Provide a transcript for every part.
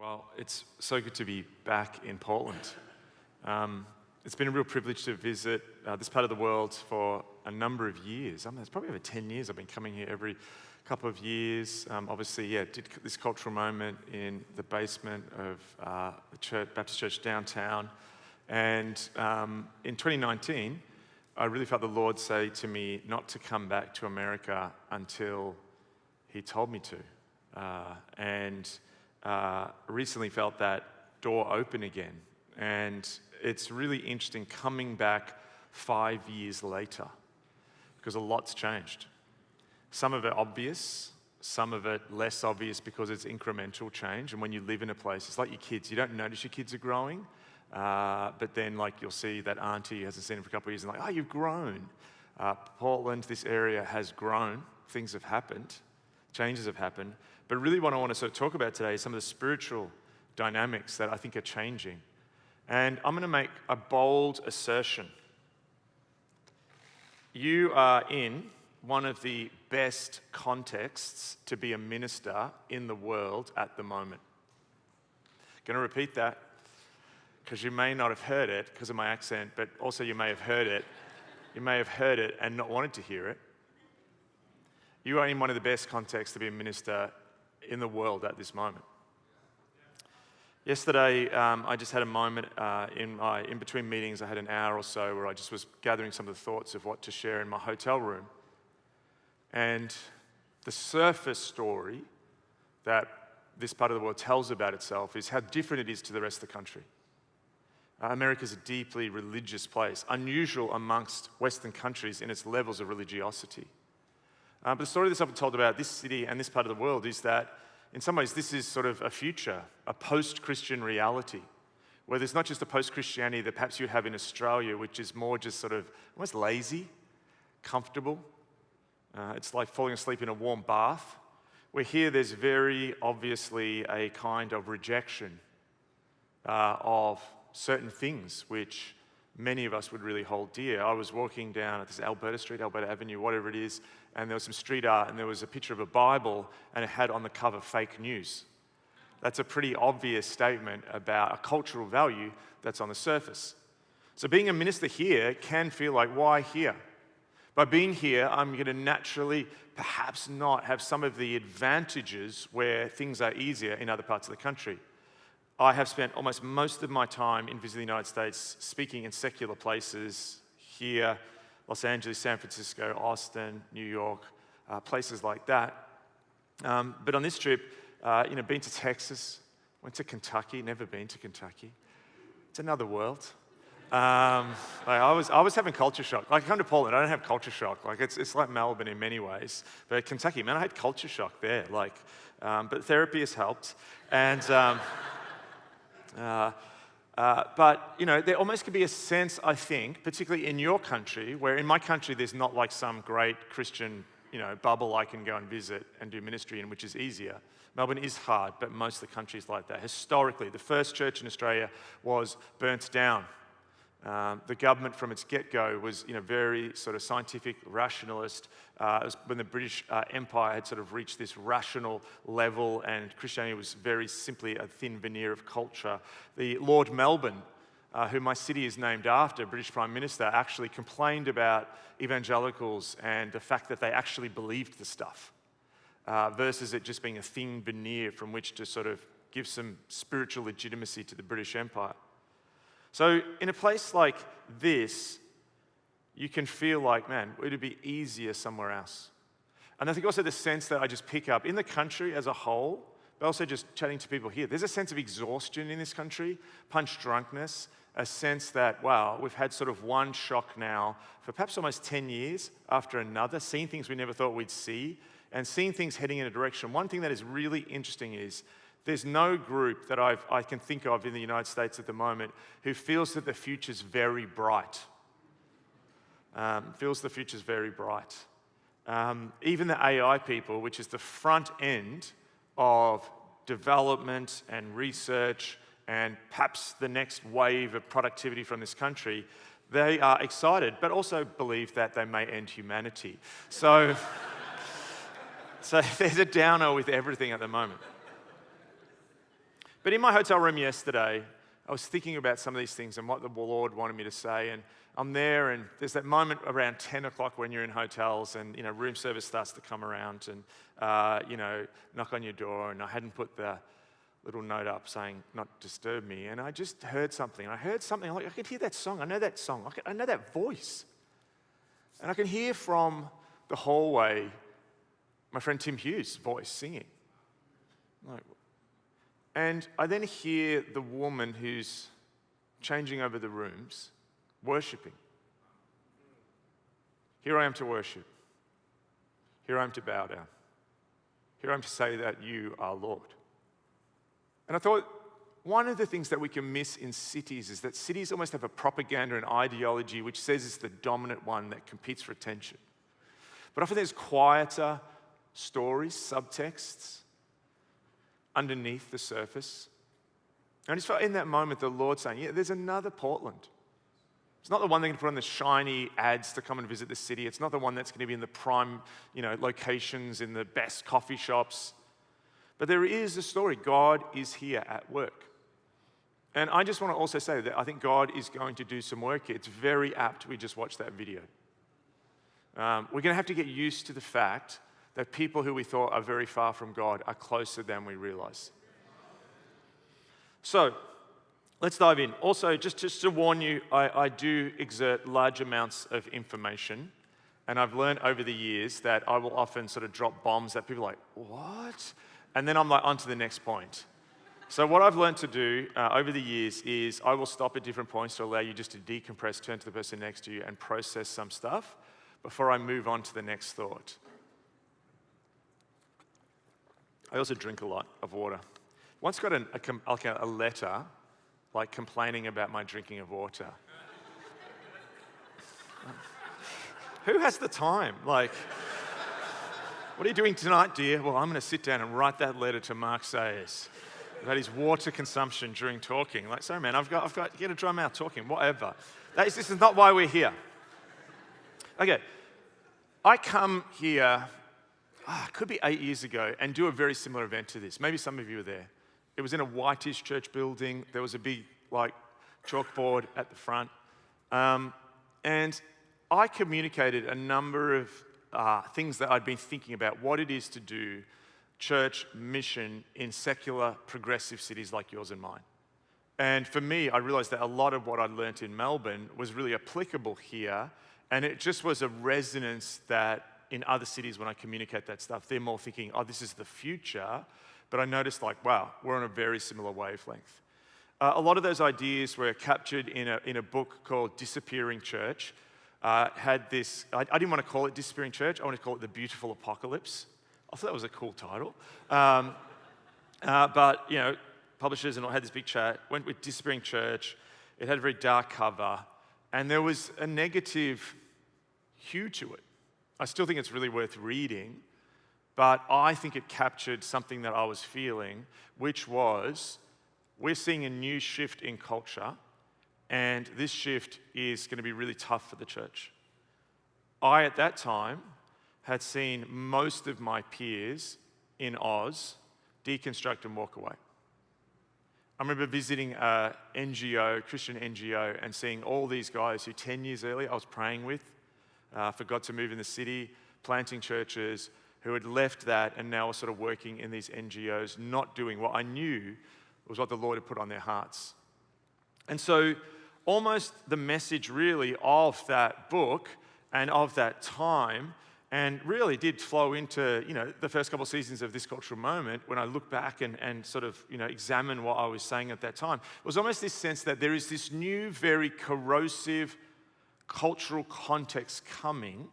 Well, it's so good to be back in Portland. It's been a real privilege to visit this part of the world for a number of years. It's probably over 10 years I've been coming here every couple of years. Did this cultural moment in the basement of the church, Baptist church downtown. And in 2019, I really felt the Lord say to me not to come back to America until He told me to. Recently felt that door open again. And it's really interesting coming back 5 years later because a lot's changed. Some of it obvious, some of it less obvious because it's incremental change. And when you live in a place, it's like your kids. You don't notice your kids are growing, but then you'll see that auntie who hasn't seen them for a couple of years and oh, you've grown. Portland, this area has grown. Things have happened. Changes have happened. But really what I want to sort of talk about today is some of the spiritual dynamics that I think are changing. And I'm going to make a bold assertion. You are in one of the best contexts to be a minister in the world at the moment. I'm going to repeat that because you may not have heard it because of my accent, but also you may have heard it. You may have heard it and not wanted to hear it. You are in one of the best contexts to be a minister in the world at this moment. Yesterday, I just had a moment in between meetings. I had an hour or so where I just was gathering some of the thoughts of what to share in my hotel room. And the surface story that this part of the world tells about itself is how different it is to the rest of the country. America's a deeply religious place, unusual amongst Western countries in its levels of religiosity. But the story that's often told about this city and this part of the world is that in some ways this is sort of a future, a post-Christian reality, where there's not just a post-Christianity that perhaps you have in Australia, which is more just sort of almost lazy, comfortable. It's like falling asleep in a warm bath. Where here there's very obviously a kind of rejection of certain things which many of us would really hold dear. I was walking down at this Alberta Street, Alberta Avenue, whatever it is, and there was some street art, and there was a picture of a Bible, and it had on the cover fake news. That's a pretty obvious statement about a cultural value that's on the surface. So being a minister here can feel like, why here? By being here, I'm going to naturally, perhaps not, have some of the advantages where things are easier in other parts of the country. I have spent almost most of my time in visiting the United States speaking in secular places here, Los Angeles, San Francisco, Austin, New York, places like that. But on this trip, been to Texas, went to Kentucky, never been to Kentucky. It's another world. I was having culture shock. I come to Portland, I don't have culture shock. It's like Melbourne in many ways. But Kentucky, man, I had culture shock there. But therapy has helped. And but there almost could be a sense, I think, particularly in your country, where in my country there's not like some great Christian, bubble I can go and visit and do ministry in, which is easier. Melbourne is hard, but most of the country is like that. Historically, the first church in Australia was burnt down. The government from its get-go was very sort of scientific, rationalist. It was when the British Empire had sort of reached this rational level and Christianity was very simply a thin veneer of culture. The Lord Melbourne, who my city is named after, British Prime Minister, actually complained about evangelicals and the fact that they actually believed the stuff versus it just being a thin veneer from which to sort of give some spiritual legitimacy to the British Empire. So in a place like this, you can feel like, man, it would be easier somewhere else. And I think also the sense that I just pick up in the country as a whole, but also just chatting to people here, there's a sense of exhaustion in this country, punch drunkenness, a sense that, wow, we've had sort of one shock now for perhaps almost 10 years after another, seeing things we never thought we'd see, and seeing things heading in a direction. One thing that is really interesting is there's no group that I can think of in the United States at the moment who feels that the future's very bright. Feels the future's very bright. Even the AI people, which is the front end of development and research and perhaps the next wave of productivity from this country, they are excited, but also believe that they may end humanity. So there's a downer with everything at the moment. But in my hotel room yesterday, I was thinking about some of these things and what the Lord wanted me to say. And I'm there, and there's that moment around 10 o'clock when you're in hotels and, room service starts to come around and, knock on your door. And I hadn't put the little note up saying, not disturb me. And I just heard something. I heard something, like, I could hear that song. I know that song. I know that voice. And I can hear from the hallway my friend Tim Hughes' voice singing. And I then hear the woman who's changing over the rooms worshiping. Here I am to worship. Here I am to bow down. Here I am to say that you are Lord. And I thought, one of the things that we can miss in cities is that cities almost have a propaganda and ideology which says it's the dominant one that competes for attention. But often there's quieter stories, subtexts, underneath the surface. And I just felt in that moment the Lord saying, yeah, there's another Portland. It's not the one they're going to put on the shiny ads to come and visit the city. It's not the one that's going to be in the prime, locations, in the best coffee shops. But there is a story. God is here at work. And I just want to also say that I think God is going to do some work here. It's very apt we just watched that video. We're going to have to get used to the fact that people who we thought are very far from God are closer than we realize. So, let's dive in. Also, just to warn you, I do exert large amounts of information, and I've learned over the years that I will often sort of drop bombs that people are like, what? And then I'm like, on to the next point. So what I've learned to do over the years is I will stop at different points to allow you just to decompress, turn to the person next to you, and process some stuff before I move on to the next thought. I also drink a lot of water. Once got a letter, like complaining about my drinking of water. Who has the time? Like, what are you doing tonight, dear? Well, I'm going to sit down and write that letter to Mark Sayers about his water consumption during talking. Like, sorry, man, I've got to get a dry mouth talking, whatever. This is not why we're here. Okay, I come here. It could be 8 years ago, and do a very similar event to this. Maybe some of you were there. It was in a whitish church building. There was a big, chalkboard at the front. And I communicated a number of things that I'd been thinking about, what it is to do church mission in secular, progressive cities like yours and mine. And for me, I realized that a lot of what I learnt in Melbourne was really applicable here, and it just was a resonance that in other cities, when I communicate that stuff, they're more thinking, oh, this is the future. But I noticed, wow, we're on a very similar wavelength. A lot of those ideas were captured in a book called Disappearing Church. Had this, I didn't want to call it Disappearing Church. I wanted to call it The Beautiful Apocalypse. I thought that was a cool title. But, publishers and all had this big chat, went with Disappearing Church. It had a very dark cover. And there was a negative hue to it. I still think it's really worth reading, but I think it captured something that I was feeling, which was we're seeing a new shift in culture, and this shift is going to be really tough for the church. I, at that time, had seen most of my peers in Oz deconstruct and walk away. I remember visiting a NGO, Christian NGO, and seeing all these guys who 10 years earlier I was praying with, for God to move in the city, planting churches, who had left that and now were sort of working in these NGOs, not doing what I knew was what the Lord had put on their hearts. And so almost the message really of that book and of that time, and really did flow into, the first couple of seasons of This Cultural Moment, when I look back and sort of, examine what I was saying at that time, it was almost this sense that there is this new, very corrosive cultural context coming,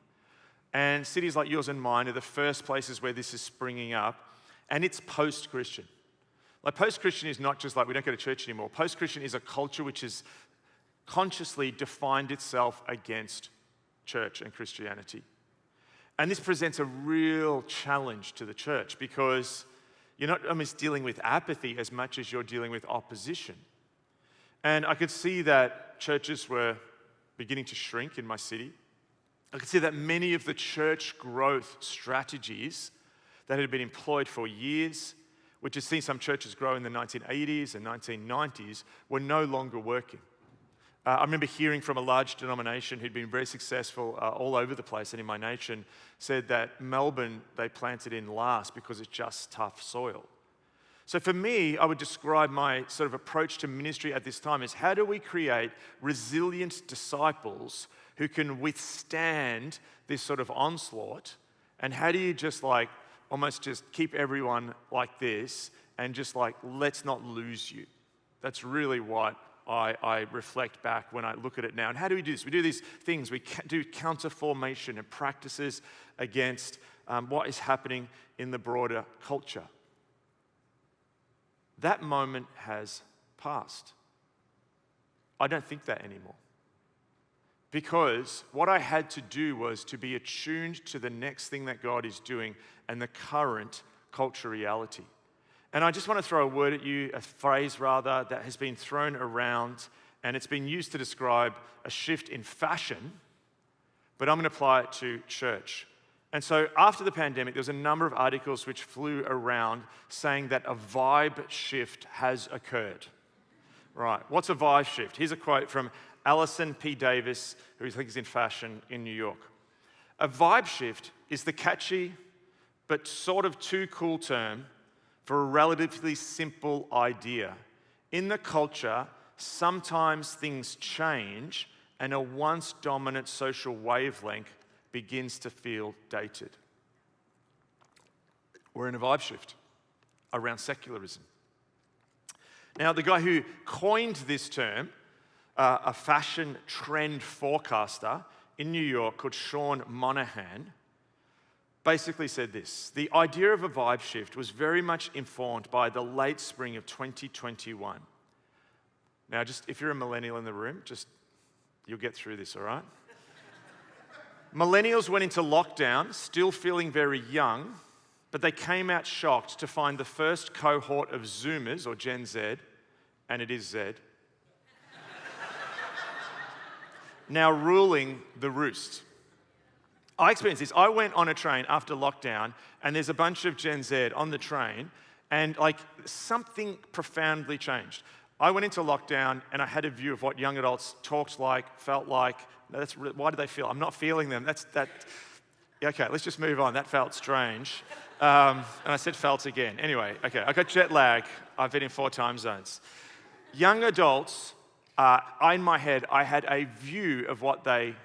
and cities like yours and mine are the first places where this is springing up, and it's post-Christian. Post-Christian is not just we don't go to church anymore. Post-Christian is a culture which has consciously defined itself against church and Christianity. And this presents a real challenge to the church, because you're not almost dealing with apathy as much as you're dealing with opposition. And I could see that churches were beginning to shrink in my city. I could see that many of the church growth strategies that had been employed for years which has seen some churches grow in the 1980s and 1990s, were no longer working. I remember hearing from a large denomination who'd been very successful all over the place and in my nation, said that Melbourne, they planted in last because it's just tough soil. So for me, I would describe my sort of approach to ministry at this time as how do we create resilient disciples who can withstand this sort of onslaught, and how do you just like almost just keep everyone like this and just like, let's not lose you. That's really what I reflect back when I look at it now. And how do we do this? We do these things. We do counter formation and practices against what is happening in the broader culture. That moment has passed. I don't think that anymore. Because what I had to do was to be attuned to the next thing that God is doing and the current culture reality. And I just want to throw a word at you, a phrase rather, that has been thrown around, and it's been used to describe a shift in fashion, but I'm going to apply it to church. And so after the pandemic, there was a number of articles which flew around saying that a vibe shift has occurred. Right, what's a vibe shift? Here's a quote from Alison P. Davis, who I think is in fashion in New York. A vibe shift is the catchy but sort of too cool term for a relatively simple idea. In the culture, sometimes things change and a once dominant social wavelength begins to feel dated. We're in a vibe shift around secularism. Now, the guy who coined this term, a fashion trend forecaster in New York called Sean Monahan, basically said this: the idea of a vibe shift was very much informed by the late spring of 2021. Now, just if you're a millennial in the room, you'll get through this, all right? Millennials went into lockdown, still feeling very young, but they came out shocked to find the first cohort of Zoomers, or Gen Z, and it is Z, now ruling the roost. I experienced this. I went on a train after lockdown, and there's a bunch of Gen Z on the train, and like something profoundly changed. I went into lockdown, and I had a view of what young adults talked like, felt like. Why do they feel? I'm not feeling them. Okay, let's just move on. That felt strange. And I said felt again. Anyway, okay, I got jet lag. I've been in 4 time zones. Young adults, in my head, I had a view of what they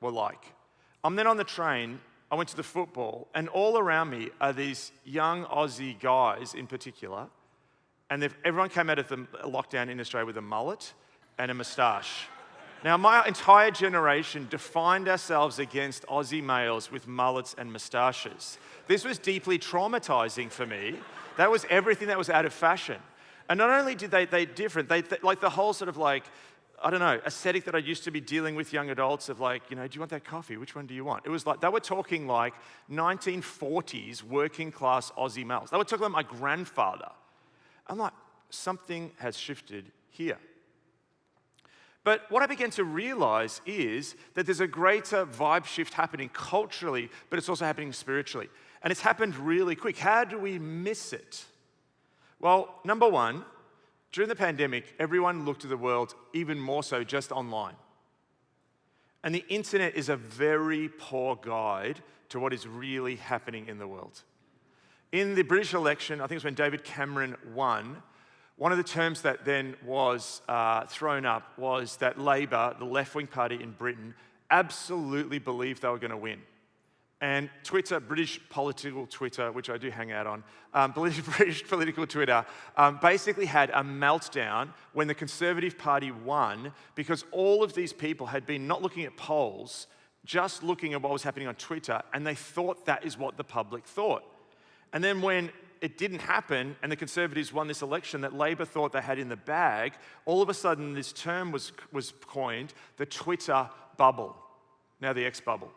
were like. I'm then on the train, I went to the football, and all around me are these young Aussie guys in particular, and everyone came out of the lockdown in Australia with a mullet and a moustache. Now, my entire generation defined ourselves against Aussie males with mullets and moustaches. This was deeply traumatizing for me. That was everything that was out of fashion. And not only did they different, they like the whole sort of like, I don't know, aesthetic that I used to be dealing with young adults of like, do you want that coffee? Which one do you want? It was like, they were talking like 1940s working class Aussie males. They were talking about my grandfather. I'm like, something has shifted here. But what I began to realize is that there's a greater vibe shift happening culturally, but it's also happening spiritually. And it's happened really quick. How do we miss it? Well, number one, during the pandemic, everyone looked at the world even more so just online. And the internet is a very poor guide to what is really happening in the world. In the British election, I think it was when David Cameron won, one of the terms that then was thrown up was that Labour, the left-wing party in Britain, absolutely believed they were going to win. And Twitter, British political Twitter, which I do hang out on, British political Twitter, basically had a meltdown when the Conservative Party won, because all of these people had been not looking at polls, just looking at what was happening on Twitter, and they thought that is what the public thought. And then when it didn't happen and the Conservatives won this election that Labor thought they had in the bag, all of a sudden this term was coined, the Twitter bubble, now the X bubble.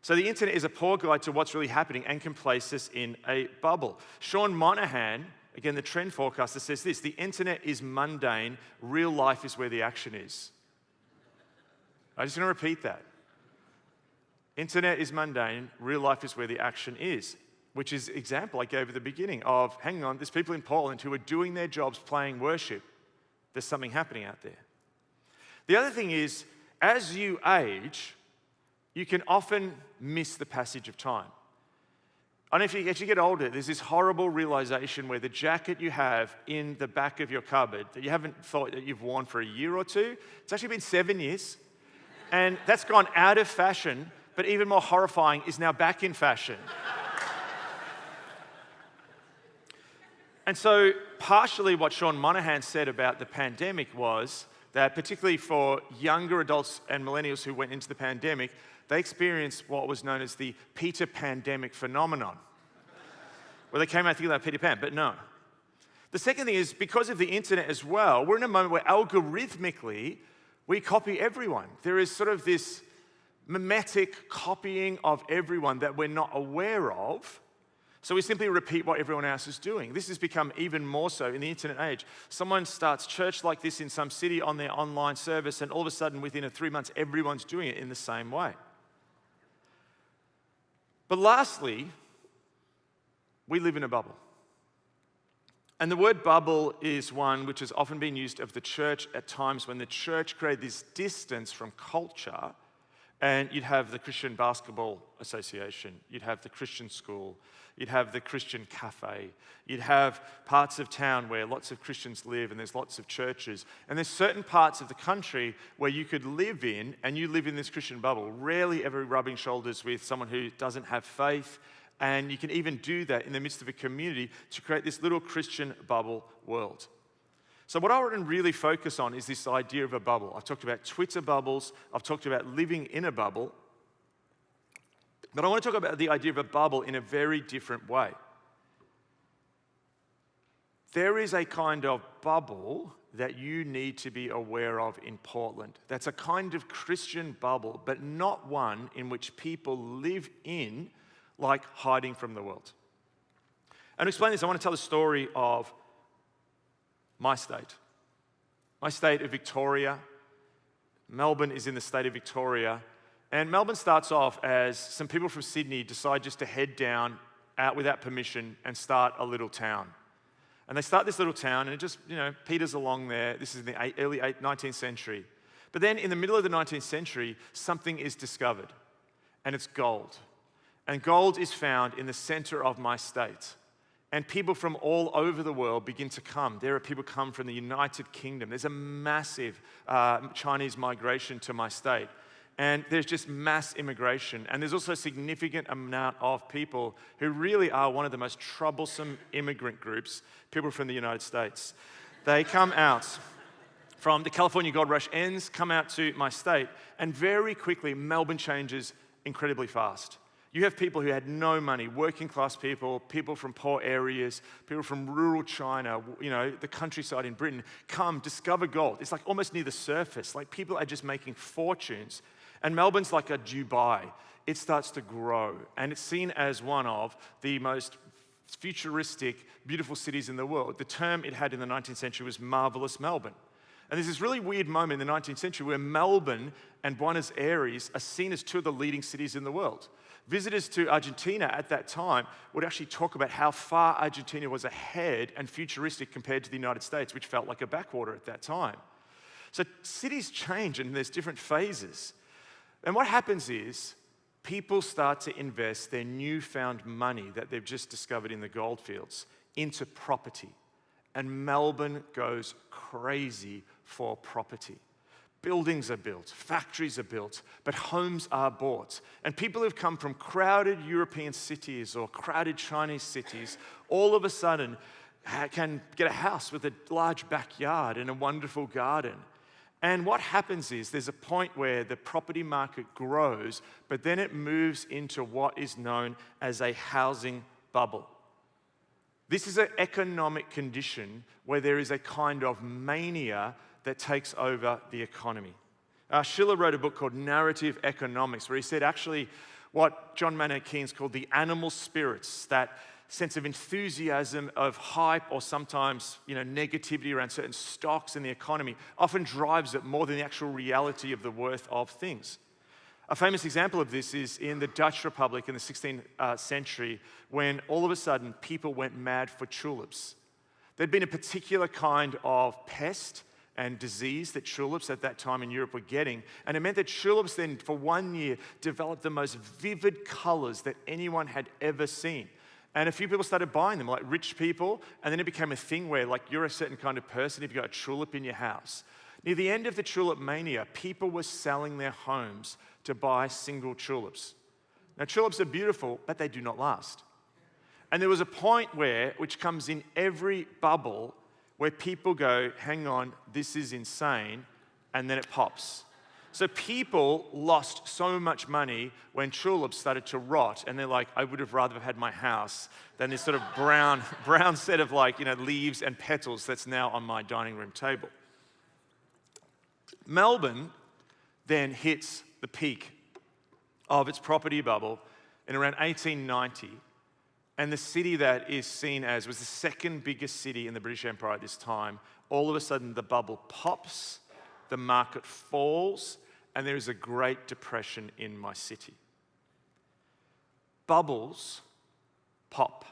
So the internet is a poor guide to what's really happening and can place us in a bubble. Sean Monahan, again the trend forecaster, says this: the internet is mundane, real life is where the action is. I'm just going to repeat that. Internet is mundane, real life is where the action is. which is the example I gave at the beginning of, hang on, there's people in Portland who are doing their jobs playing worship. There's something happening out there. The other thing is, as you age, you can often miss the passage of time. And as you get older, there's this horrible realization where the jacket you have in the back of your cupboard that you haven't thought that you've worn for a year or two, it's actually been 7 years. And that's gone out of fashion, but even more horrifying, is now back in fashion. And so partially what Sean Monahan said about the pandemic was that particularly for younger adults and millennials who went into the pandemic, they experienced what was known as the Peter Pandemic phenomenon, where they came out thinking like Peter Pan, but no. The second thing is, because of the internet as well, we're in a moment where algorithmically, we copy everyone. There is sort of this mimetic copying of everyone that we're not aware of. So we simply repeat what everyone else is doing. This has become even more so in the internet age. Someone starts church like this in some city on their online service, and all of a sudden, within 3 months, everyone's doing it in the same way. But lastly, we live in a bubble. And the word bubble is one which has often been used of the church at times when the church created this distance from culture. And you'd have the Christian Basketball Association, you'd have the Christian school, you'd have the Christian cafe, you'd have parts of town where lots of Christians live and there's lots of churches. And there's certain parts of the country where you could live in, and you live in this Christian bubble, rarely ever rubbing shoulders with someone who doesn't have faith. And you can even do that in the midst of a community to create this little Christian bubble world. So what I want to really focus on is this idea of a bubble. I've talked about Twitter bubbles. I've talked about living in a bubble. But I want to talk about the idea of a bubble in a very different way. There is a kind of bubble that you need to be aware of in Portland. That's a kind of Christian bubble, but not one in which people live in like hiding from the world. And to explain this, I want to tell the story of my state of Victoria. Melbourne is in the state of Victoria. And Melbourne starts off as some people from Sydney decide just to head down out without permission and start a little town. And they start this little town and it just, peters along there. This is in the early 19th century. But then in the middle of the 19th century, something is discovered, and it's gold. And gold is found in the center of my state. And people from all over the world begin to come. There are people come from the United Kingdom. There's a massive Chinese migration to my state. And there's just mass immigration. And there's also a significant amount of people who really are one of the most troublesome immigrant groups, people from the United States. They come out from the California Gold Rush ends, come out to my state, and very quickly Melbourne changes incredibly fast. You have people who had no money, working class people, people from poor areas, people from rural China, the countryside in Britain, come, discover gold. It's like almost near the surface. Like people are just making fortunes. And Melbourne's like a Dubai. It starts to grow. And it's seen as one of the most futuristic, beautiful cities in the world. The term it had in the 19th century was marvelous Melbourne. And there's this really weird moment in the 19th century where Melbourne and Buenos Aires are seen as two of the leading cities in the world. Visitors to Argentina at that time would actually talk about how far Argentina was ahead and futuristic compared to the United States, which felt like a backwater at that time. So cities change and there's different phases. And what happens is people start to invest their newfound money that they've just discovered in the goldfields into property. And Melbourne goes crazy for property. Buildings are built, factories are built, but homes are bought. And people who've come from crowded European cities or crowded Chinese cities, all of a sudden can get a house with a large backyard and a wonderful garden. And what happens is there's a point where the property market grows, but then it moves into what is known as a housing bubble. This is an economic condition where there is a kind of mania that takes over the economy. Schiller wrote a book called Narrative Economics, where he said actually what John Maynard Keynes called the animal spirits, that sense of enthusiasm, of hype, or sometimes negativity around certain stocks in the economy, often drives it more than the actual reality of the worth of things. A famous example of this is in the Dutch Republic in the 16th century, when all of a sudden people went mad for tulips. There'd been a particular kind of pest and disease that tulips at that time in Europe were getting, and it meant that tulips then, for 1 year, developed the most vivid colors that anyone had ever seen. And a few people started buying them, like rich people, and then it became a thing where, like, you're a certain kind of person if you've got a tulip in your house. Near the end of the tulip mania, people were selling their homes to buy single tulips. Now, tulips are beautiful, but they do not last. And there was a point where, which comes in every bubble, where people go, hang on, this is insane, and then it pops. So people lost so much money when tulips started to rot, and they're like, I would have rather have had my house than this sort of brown set of leaves and petals that's now on my dining room table. Melbourne then hits the peak of its property bubble in around 1890. And the city that is seen as was the second biggest city in the British Empire at this time, all of a sudden the bubble pops, the market falls, and there is a Great Depression in my city. Bubbles pop.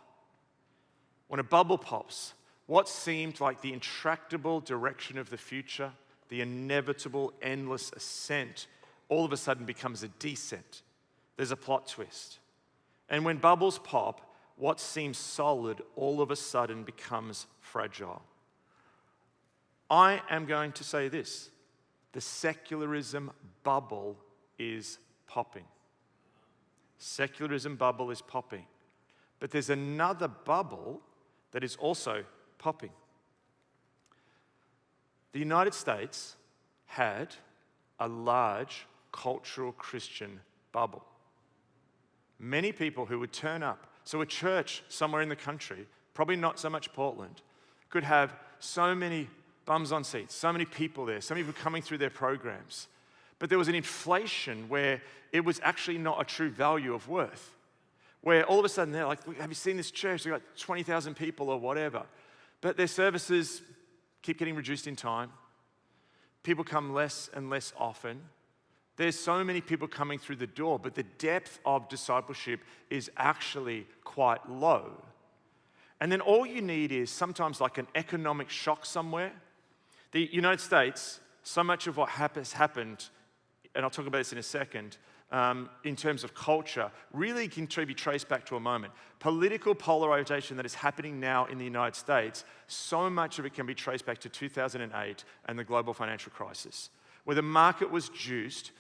When a bubble pops, what seemed like the intractable direction of the future, the inevitable endless ascent, all of a sudden becomes a descent. There's a plot twist. And when bubbles pop, what seems solid all of a sudden becomes fragile. I am going to say this: the secularism bubble is popping. Secularism bubble is popping. But there's another bubble that is also popping. The United States had a large cultural Christian bubble. Many people who would turn up. So a church somewhere in the country, probably not so much Portland, could have so many bums on seats, so many people there, so many people coming through their programs. But there was an inflation where it was actually not a true value of worth. Where all of a sudden they're like, have you seen this church? They've got 20,000 people or whatever. But their services keep getting reduced in time. People come less and less often. There's so many people coming through the door, but the depth of discipleship is actually quite low. And then all you need is sometimes like an economic shock somewhere. The United States, so much of what has happened, and I'll talk about this in a second, in terms of culture, really can be traced back to a moment. Political polarization that is happening now in the United States, so much of it can be traced back to 2008 and the global financial crisis, where the market was juiced.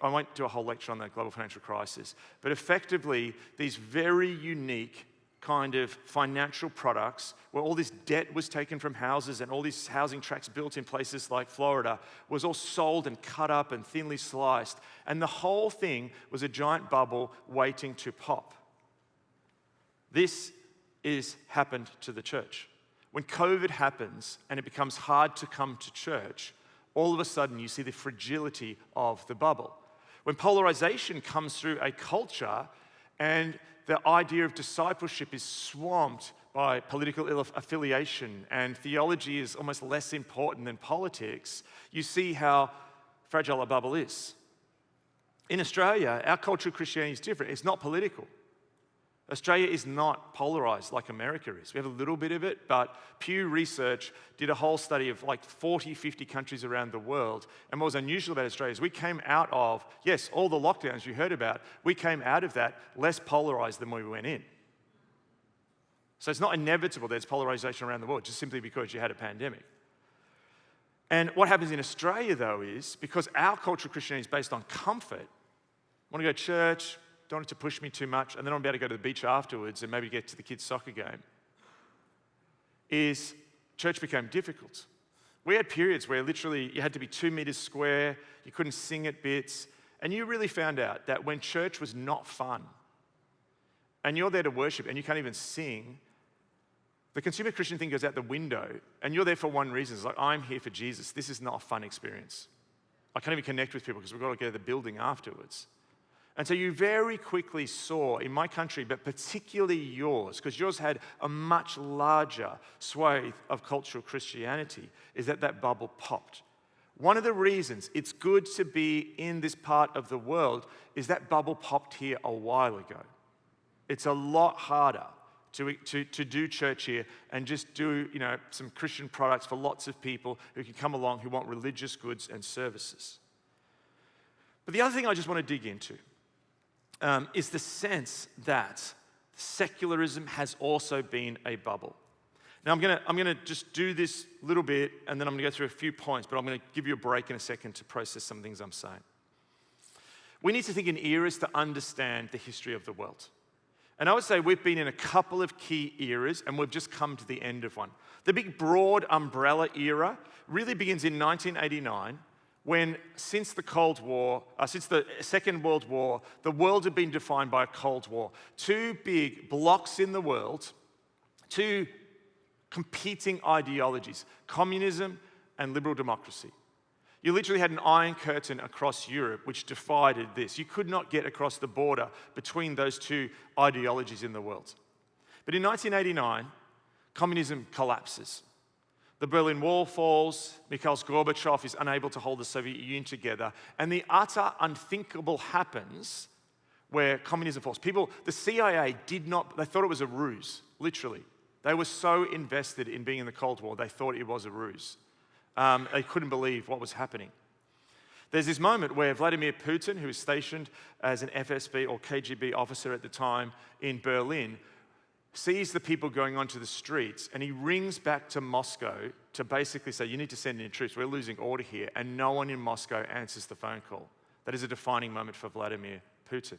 I won't do a whole lecture on the global financial crisis, but effectively, these very unique kind of financial products where all this debt was taken from houses and all these housing tracts built in places like Florida was all sold and cut up and thinly sliced. And the whole thing was a giant bubble waiting to pop. This is happened to the church. When COVID happens and it becomes hard to come to church, all of a sudden you see the fragility of the bubble. When polarization comes through a culture and the idea of discipleship is swamped by political affiliation and theology is almost less important than politics, you see how fragile a bubble is. In Australia, our culture of Christianity is different. It's not political. Australia is not polarized like America is. We have a little bit of it, but Pew Research did a whole study of like 40, 50 countries around the world. And what was unusual about Australia is we came out of, yes, all the lockdowns you heard about, we came out of that less polarized than we went in. So it's not inevitable there's polarization around the world just simply because you had a pandemic. And what happens in Australia, though, is because our culture of Christianity is based on comfort, I want to go to church, don't want it to push me too much, and then I'll be able to go to the beach afterwards and maybe get to the kids' soccer game, is church became difficult. We had periods where literally you had to be 2 meters square, you couldn't sing at bits, and you really found out that when church was not fun, and you're there to worship and you can't even sing, the consumer Christian thing goes out the window, and you're there for one reason. It's like, I'm here for Jesus. This is not a fun experience. I can't even connect with people because we've got to go to the building afterwards. And so you very quickly saw in my country, but particularly yours, because yours had a much larger swathe of cultural Christianity, is that bubble popped. One of the reasons it's good to be in this part of the world is that bubble popped here a while ago. It's a lot harder to do church here and just do some Christian products for lots of people who can come along who want religious goods and services. But the other thing I just want to dig into is the sense that secularism has also been a bubble. Now I'm gonna just do this little bit and then I'm gonna go through a few points, but I'm gonna give you a break in a second to process some things I'm saying. We need to think in eras to understand the history of the world. And I would say we've been in a couple of key eras and we've just come to the end of one. The big broad umbrella era really begins in 1989 when since the Second World War, the world had been defined by a Cold War. Two big blocks in the world, two competing ideologies, communism and liberal democracy. You literally had an iron curtain across Europe which divided this. You could not get across the border between those two ideologies in the world. But in 1989, communism collapses. The Berlin Wall falls, Mikhail Gorbachev is unable to hold the Soviet Union together, and the utter unthinkable happens where communism falls. The CIA they thought it was a ruse, literally. They were so invested in being in the Cold War, they thought it was a ruse. They couldn't believe what was happening. There's this moment where Vladimir Putin, who was stationed as an FSB or KGB officer at the time in Berlin, sees the people going onto the streets and he rings back to Moscow to basically say, you need to send in troops, we're losing order here, and no one in Moscow answers the phone call. That is a defining moment for Vladimir Putin.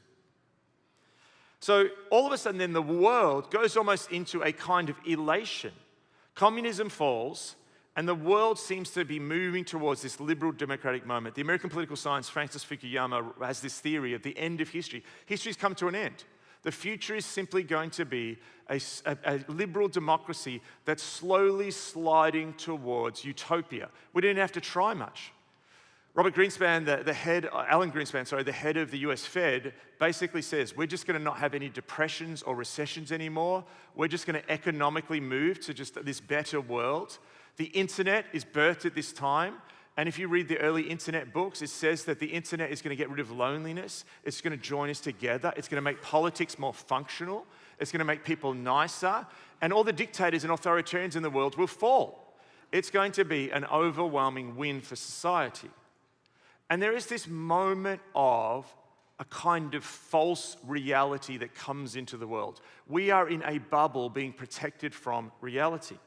So all of a sudden then the world goes almost into a kind of elation. Communism falls, and the world seems to be moving towards this liberal democratic moment. The American political scientist Francis Fukuyama has this theory of the end of history. History's come to an end. The future is simply going to be a liberal democracy that's slowly sliding towards utopia. We didn't have to try much. Alan Greenspan, the head of the US Fed, basically says, we're just going to not have any depressions or recessions anymore. We're just going to economically move to just this better world. The internet is birthed at this time, and if you read the early internet books, it says that the internet is going to get rid of loneliness. It's going to join us together. It's going to make politics more functional. It's going to make people nicer, and all the dictators and authoritarians in the world will fall. It's going to be an overwhelming win for society. And there is this moment of a kind of false reality that comes into the world. We are in a bubble being protected from reality.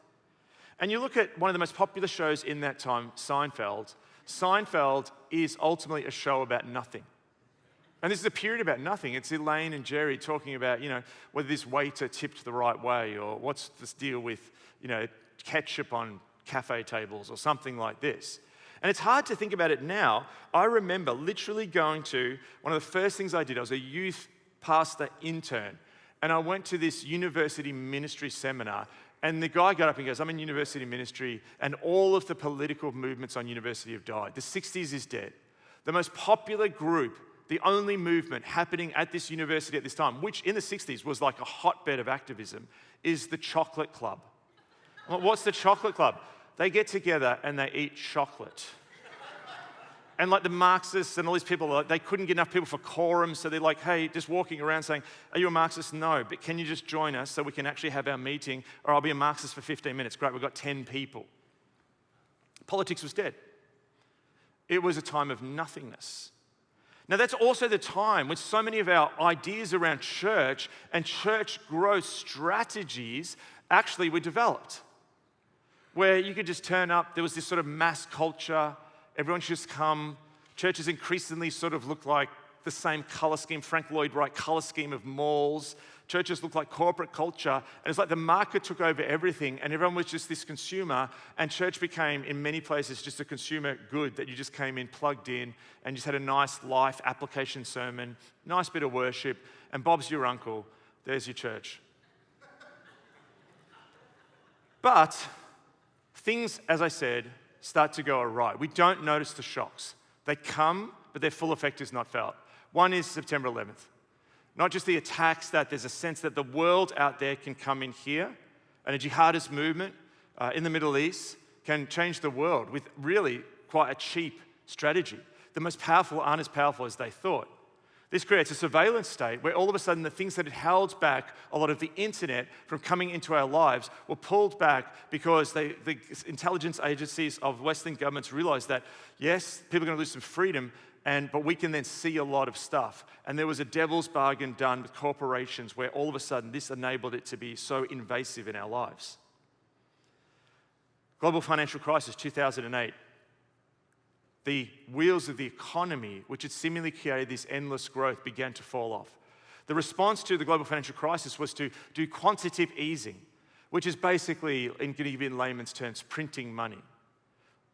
And you look at one of the most popular shows in that time, Seinfeld. Seinfeld is ultimately a show about nothing. And this is a period about nothing. It's Elaine and Jerry talking about, whether this waiter tipped the right way or what's this deal with, ketchup on cafe tables or something like this. And it's hard to think about it now. I remember literally going to, one of the first things I did, I was a youth pastor intern, and I went to this university ministry seminar, and the guy got up and goes, I'm in university ministry, and all of the political movements on university have died. The 60s is dead. The most popular group, the only movement happening at this university at this time, which in the 60s was like a hotbed of activism, is the chocolate club. Well, what's the chocolate club? They get together and they eat chocolate. And like the Marxists and all these people, they couldn't get enough people for quorum, so they're like, hey, just walking around saying, are you a Marxist? No, but can you just join us so we can actually have our meeting, or I'll be a Marxist for 15 minutes. Great, we've got 10 people. Politics was dead. It was a time of nothingness. Now that's also the time when so many of our ideas around church and church growth strategies actually were developed. Where you could just turn up, there was this sort of mass culture, everyone should just come. Churches increasingly sort of looked like the same color scheme, Frank Lloyd Wright color scheme of malls. Churches looked like corporate culture, and it's like the market took over everything, and everyone was just this consumer, and church became, in many places, just a consumer good that you just came in, plugged in, and just had a nice life application sermon, nice bit of worship, and Bob's your uncle, there's your church. But things, as I said, start to go awry. We don't notice the shocks. They come, but their full effect is not felt. One is September 11th. Not just the attacks, that there's a sense that the world out there can come in here, and a jihadist movement in the Middle East can change the world with really quite a cheap strategy. The most powerful aren't as powerful as they thought. This creates a surveillance state where all of a sudden the things that had held back a lot of the internet from coming into our lives were pulled back because the intelligence agencies of Western governments realized that, yes, people are going to lose some freedom, but we can then see a lot of stuff. And there was a devil's bargain done with corporations where all of a sudden this enabled it to be so invasive in our lives. Global financial crisis, 2008. The wheels of the economy, which had seemingly created this endless growth, began to fall off. The response to the global financial crisis was to do quantitative easing, which is basically, in layman's terms, printing money.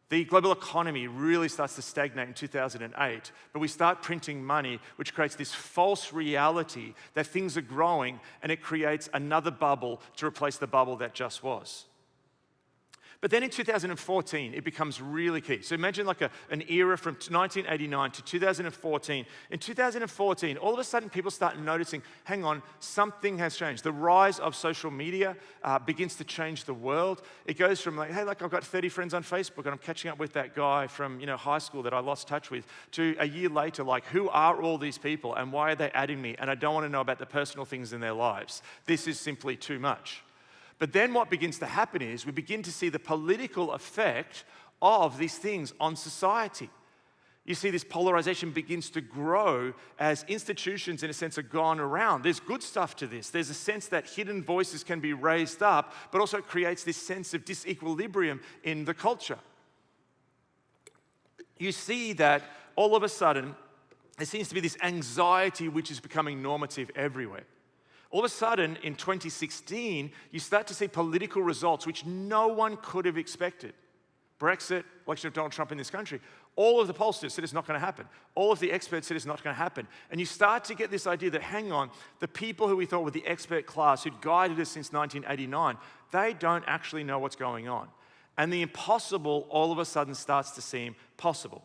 The global economy really starts to stagnate in 2008, but we start printing money, which creates this false reality that things are growing, and it creates another bubble to replace the bubble that just was. But then in 2014, it becomes really key. So imagine like an era from 1989 to 2014. In 2014, all of a sudden people start noticing, hang on, something has changed. The rise of social media begins to change the world. It goes from like, hey, like I've got 30 friends on Facebook and I'm catching up with that guy from high school that I lost touch with, to a year later, like, who are all these people and why are they adding me? And I don't want to know about the personal things in their lives. This is simply too much. But then what begins to happen is we begin to see the political effect of these things on society. You see this polarization begins to grow as institutions, in a sense, are gone around. There's good stuff to this. There's a sense that hidden voices can be raised up, but also it creates this sense of disequilibrium in the culture. You see that all of a sudden, there seems to be this anxiety which is becoming normative everywhere. All of a sudden, in 2016, you start to see political results which no one could have expected. Brexit, election of Donald Trump in this country. All of the pollsters said it's not going to happen. All of the experts said it's not going to happen. And you start to get this idea that, hang on, the people who we thought were the expert class who'd guided us since 1989, they don't actually know what's going on. And the impossible all of a sudden starts to seem possible.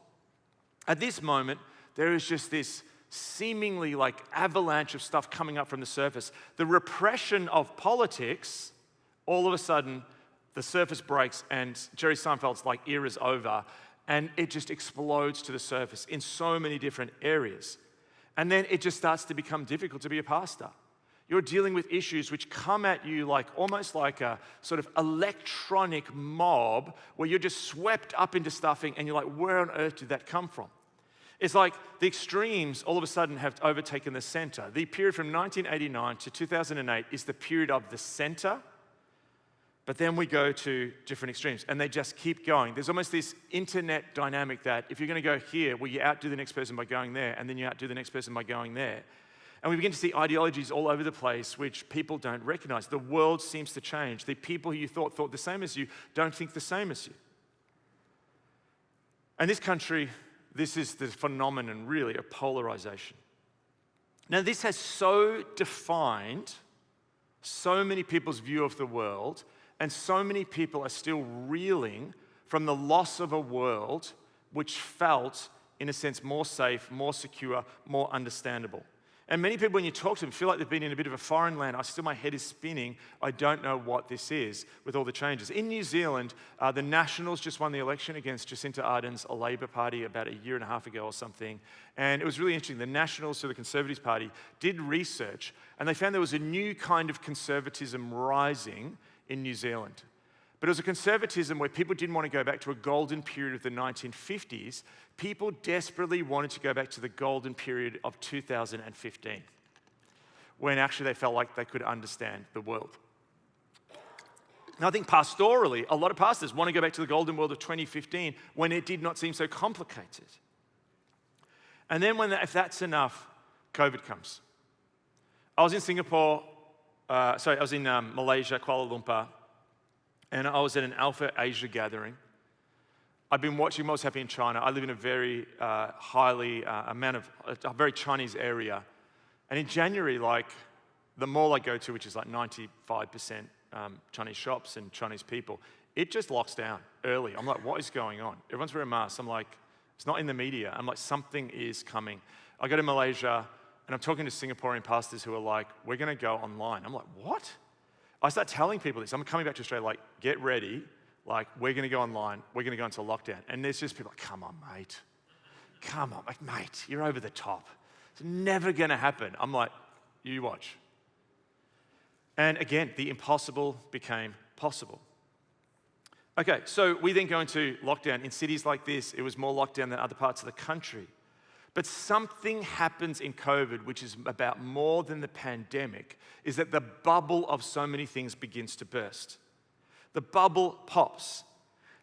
At this moment, there is just this seemingly like avalanche of stuff coming up from the surface. The repression of politics, all of a sudden, the surface breaks and Jerry Seinfeld's like era's over, and it just explodes to the surface in so many different areas. And then it just starts to become difficult to be a pastor. You're dealing with issues which come at you like almost like a sort of electronic mob where you're just swept up into stuffing and you're like, where on earth did that come from? It's like the extremes all of a sudden have overtaken the center. The period from 1989 to 2008 is the period of the center, but then we go to different extremes, and they just keep going. There's almost this internet dynamic that if you're going to go here, well, you outdo the next person by going there, and then you outdo the next person by going there. And we begin to see ideologies all over the place which people don't recognize. The world seems to change. The people who you thought the same as you don't think the same as you. And this country, this is the phenomenon, really, of polarization. Now, this has so defined so many people's view of the world, and so many people are still reeling from the loss of a world which felt, in a sense, more safe, more secure, more understandable. And many people, when you talk to them, feel like they've been in a bit of a foreign land. My head is spinning. I don't know what this is with all the changes. In New Zealand, the Nationals just won the election against Jacinta Ardern's Labour Party about a year and a half ago or something. And it was really interesting. The Nationals, so the Conservatives Party, did research, and they found there was a new kind of conservatism rising in New Zealand. But it was a conservatism where people didn't want to go back to a golden period of the 1950s. People desperately wanted to go back to the golden period of 2015, when actually they felt like they could understand the world. Now, I think pastorally, a lot of pastors want to go back to the golden world of 2015 when it did not seem so complicated. And then if that's enough, COVID comes. I was in Malaysia, Kuala Lumpur, and I was at an Alpha Asia gathering. I've been watching what was happening in China. I live in a very a very Chinese area. And in January, like the mall I go to, which is like 95% Chinese shops and Chinese people, it just locks down early. I'm like, what is going on? Everyone's wearing masks. I'm like, it's not in the media. I'm like, something is coming. I go to Malaysia, and I'm talking to Singaporean pastors who are like, we're going to go online. I'm like, what? I start telling people this. I'm coming back to Australia, like, get ready. like, we're going to go online, we're going to go into lockdown. And there's just people like, come on, mate. Come on, like, mate, you're over the top. It's never going to happen. I'm like, you watch. And again, the impossible became possible. Okay, so we then go into lockdown. In cities like this, it was more lockdown than other parts of the country. But something happens in COVID, which is about more than the pandemic, is that the bubble of so many things begins to burst. The bubble pops.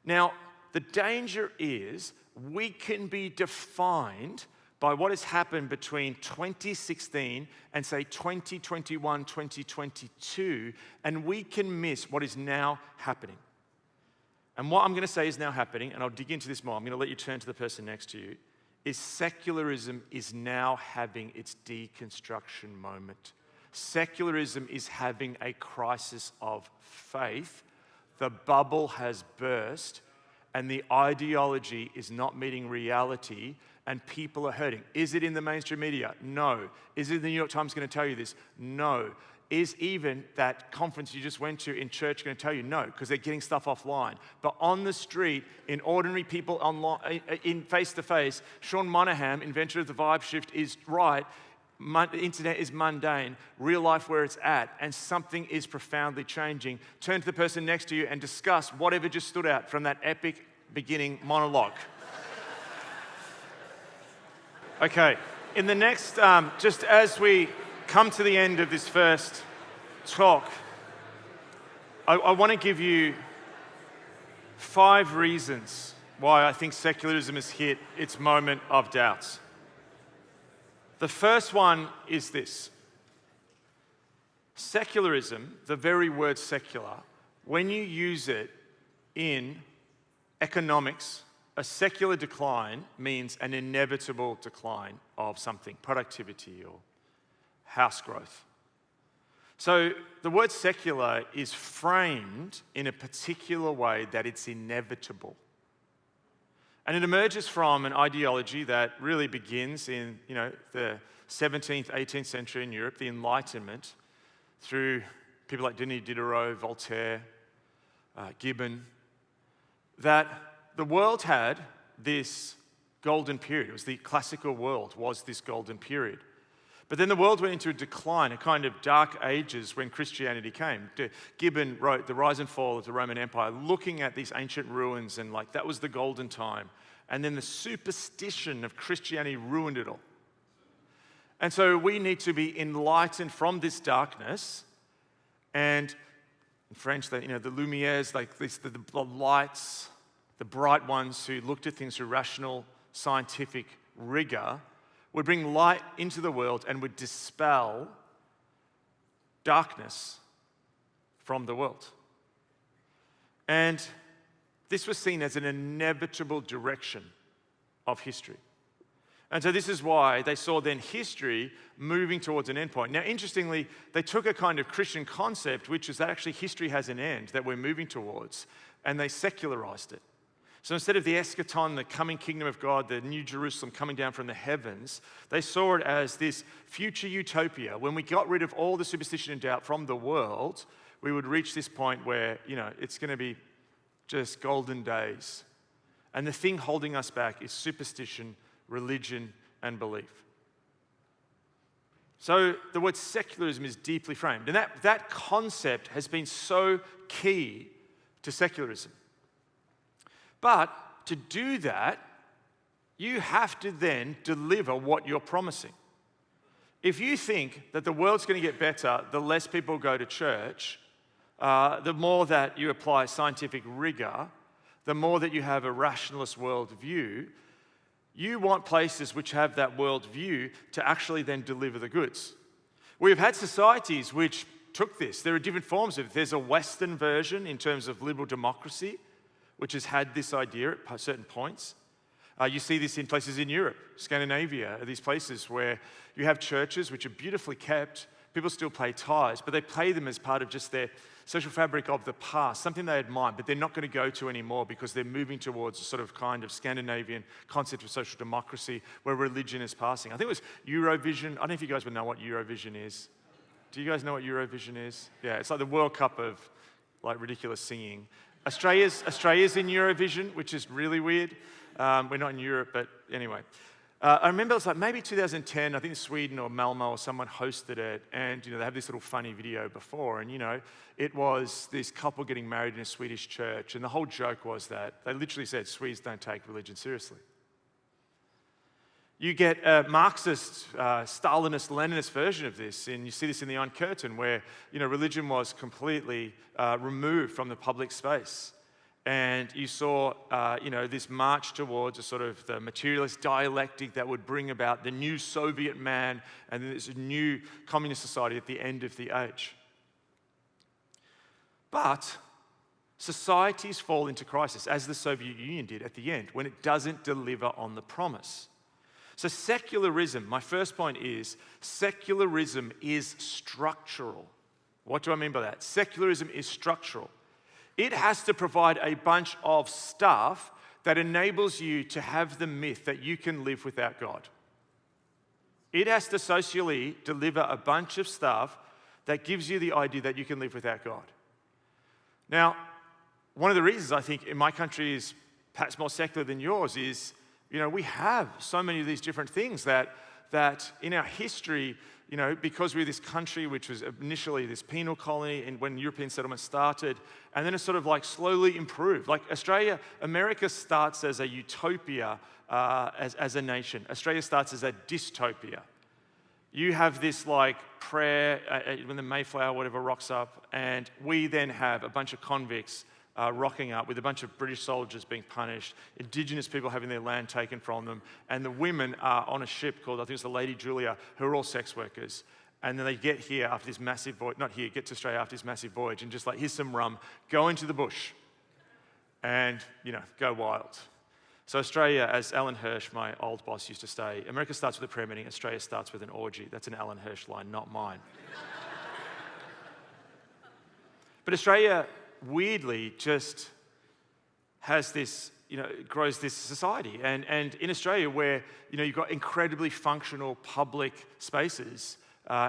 Now, the danger is we can be defined by what has happened between 2016 and say 2021, 2022, and we can miss what is now happening. And what I'm going to say is now happening, and I'll dig into this more. I'm going to let you turn to the person next to you, is secularism is now having its deconstruction moment. Secularism is having a crisis of faith. The bubble has burst, and the ideology is not meeting reality, and people are hurting. Is it in the mainstream media? No. Is it the New York Times going to tell you this? No. Is even that conference you just went to in church going to tell you? No, because they're getting stuff offline. But on the street, in ordinary people online, in face-to-face, Sean Monahan, inventor of the vibe shift, is right. The internet is mundane, real life where it's at, and something is profoundly changing. Turn to the person next to you and discuss whatever just stood out from that epic beginning monologue. Okay, in the next, just as we come to the end of this first talk, I want to give you 5 reasons why I think secularism has hit its moment of doubts. The first one is this. Secularism, the very word secular, when you use it in economics, a secular decline means an inevitable decline of something, productivity or house growth. So the word secular is framed in a particular way that it's inevitable. And it emerges from an ideology that really begins in, the 17th, 18th century in Europe, the Enlightenment, through people like Denis Diderot, Voltaire, Gibbon, that the world had this golden period. It was the classical world was this golden period. But then the world went into a decline, a kind of dark ages when Christianity came. Gibbon wrote The Rise and Fall of the Roman Empire, looking at these ancient ruins, and that was the golden time. And then the superstition of Christianity ruined it all. And so we need to be enlightened from this darkness. And in French, the Lumières, the lights, the bright ones who looked at things through rational, scientific rigor, would bring light into the world and would dispel darkness from the world. And this was seen as an inevitable direction of history. And so this is why they saw then history moving towards an endpoint. Now, interestingly, they took a kind of Christian concept, which is that actually history has an end that we're moving towards, and they secularized it. So instead of the eschaton, the coming kingdom of God, the new Jerusalem coming down from the heavens, they saw it as this future utopia. When we got rid of all the superstition and doubt from the world, we would reach this point where, it's going to be just golden days. And the thing holding us back is superstition, religion, and belief. So the word secularism is deeply framed. And that concept has been so key to secularism. But to do that, you have to then deliver what you're promising. If you think that the world's going to get better, the less people go to church, the more that you apply scientific rigor, the more that you have a rationalist worldview, you want places which have that worldview to actually then deliver the goods. We've had societies which took this. There are different forms of it. There's a Western version in terms of liberal democracy, which has had this idea at certain points. You see this in places in Europe. Scandinavia are these places where you have churches which are beautifully kept. People still pay tithes, but they pay them as part of just their social fabric of the past, something they admire, but they're not going to go to anymore because they're moving towards a sort of kind of Scandinavian concept of social democracy where religion is passing. I think it was Eurovision. I don't know if you guys would know what Eurovision is. Do you guys know what Eurovision is? Yeah, it's like the World Cup of ridiculous singing. Australia's in Eurovision, which is really weird. We're not in Europe, but anyway. I remember it was like maybe 2010, I think Sweden or Malmo or someone hosted it, and they have this little funny video before, and it was this couple getting married in a Swedish church, and the whole joke was that they literally said Swedes don't take religion seriously. You get a Marxist, Stalinist, Leninist version of this, and you see this in the Iron Curtain, where religion was completely removed from the public space. And you saw, this march towards a sort of the materialist dialectic that would bring about the new Soviet man and this new communist society at the end of the age. But societies fall into crisis, as the Soviet Union did at the end, when it doesn't deliver on the promise. So secularism, my first point is, secularism is structural. What do I mean by that? Secularism is structural. It has to provide a bunch of stuff that enables you to have the myth that you can live without God. It has to socially deliver a bunch of stuff that gives you the idea that you can live without God. Now, one of the reasons I think in my country is perhaps more secular than yours is, we have so many of these different things that in our history, because we're this country which was initially this penal colony and when European settlement started, and then it sort of like slowly improved. Like America starts as a utopia as a nation. Australia starts as a dystopia. You have this like prayer when the Mayflower, whatever, rocks up, and we then have a bunch of convicts rocking up with a bunch of British soldiers being punished, Indigenous people having their land taken from them, and the women are on a ship called, I think it's the Lady Julia, who are all sex workers. And then they get here after this massive voyage, get to Australia after this massive voyage, and just like, here's some rum, go into the bush and, go wild. So Australia, as Alan Hirsch, my old boss, used to say, America starts with a prayer meeting, Australia starts with an orgy. That's an Alan Hirsch line, not mine. But Australia weirdly just has this, grows this society. And in Australia where, you've got incredibly functional public spaces,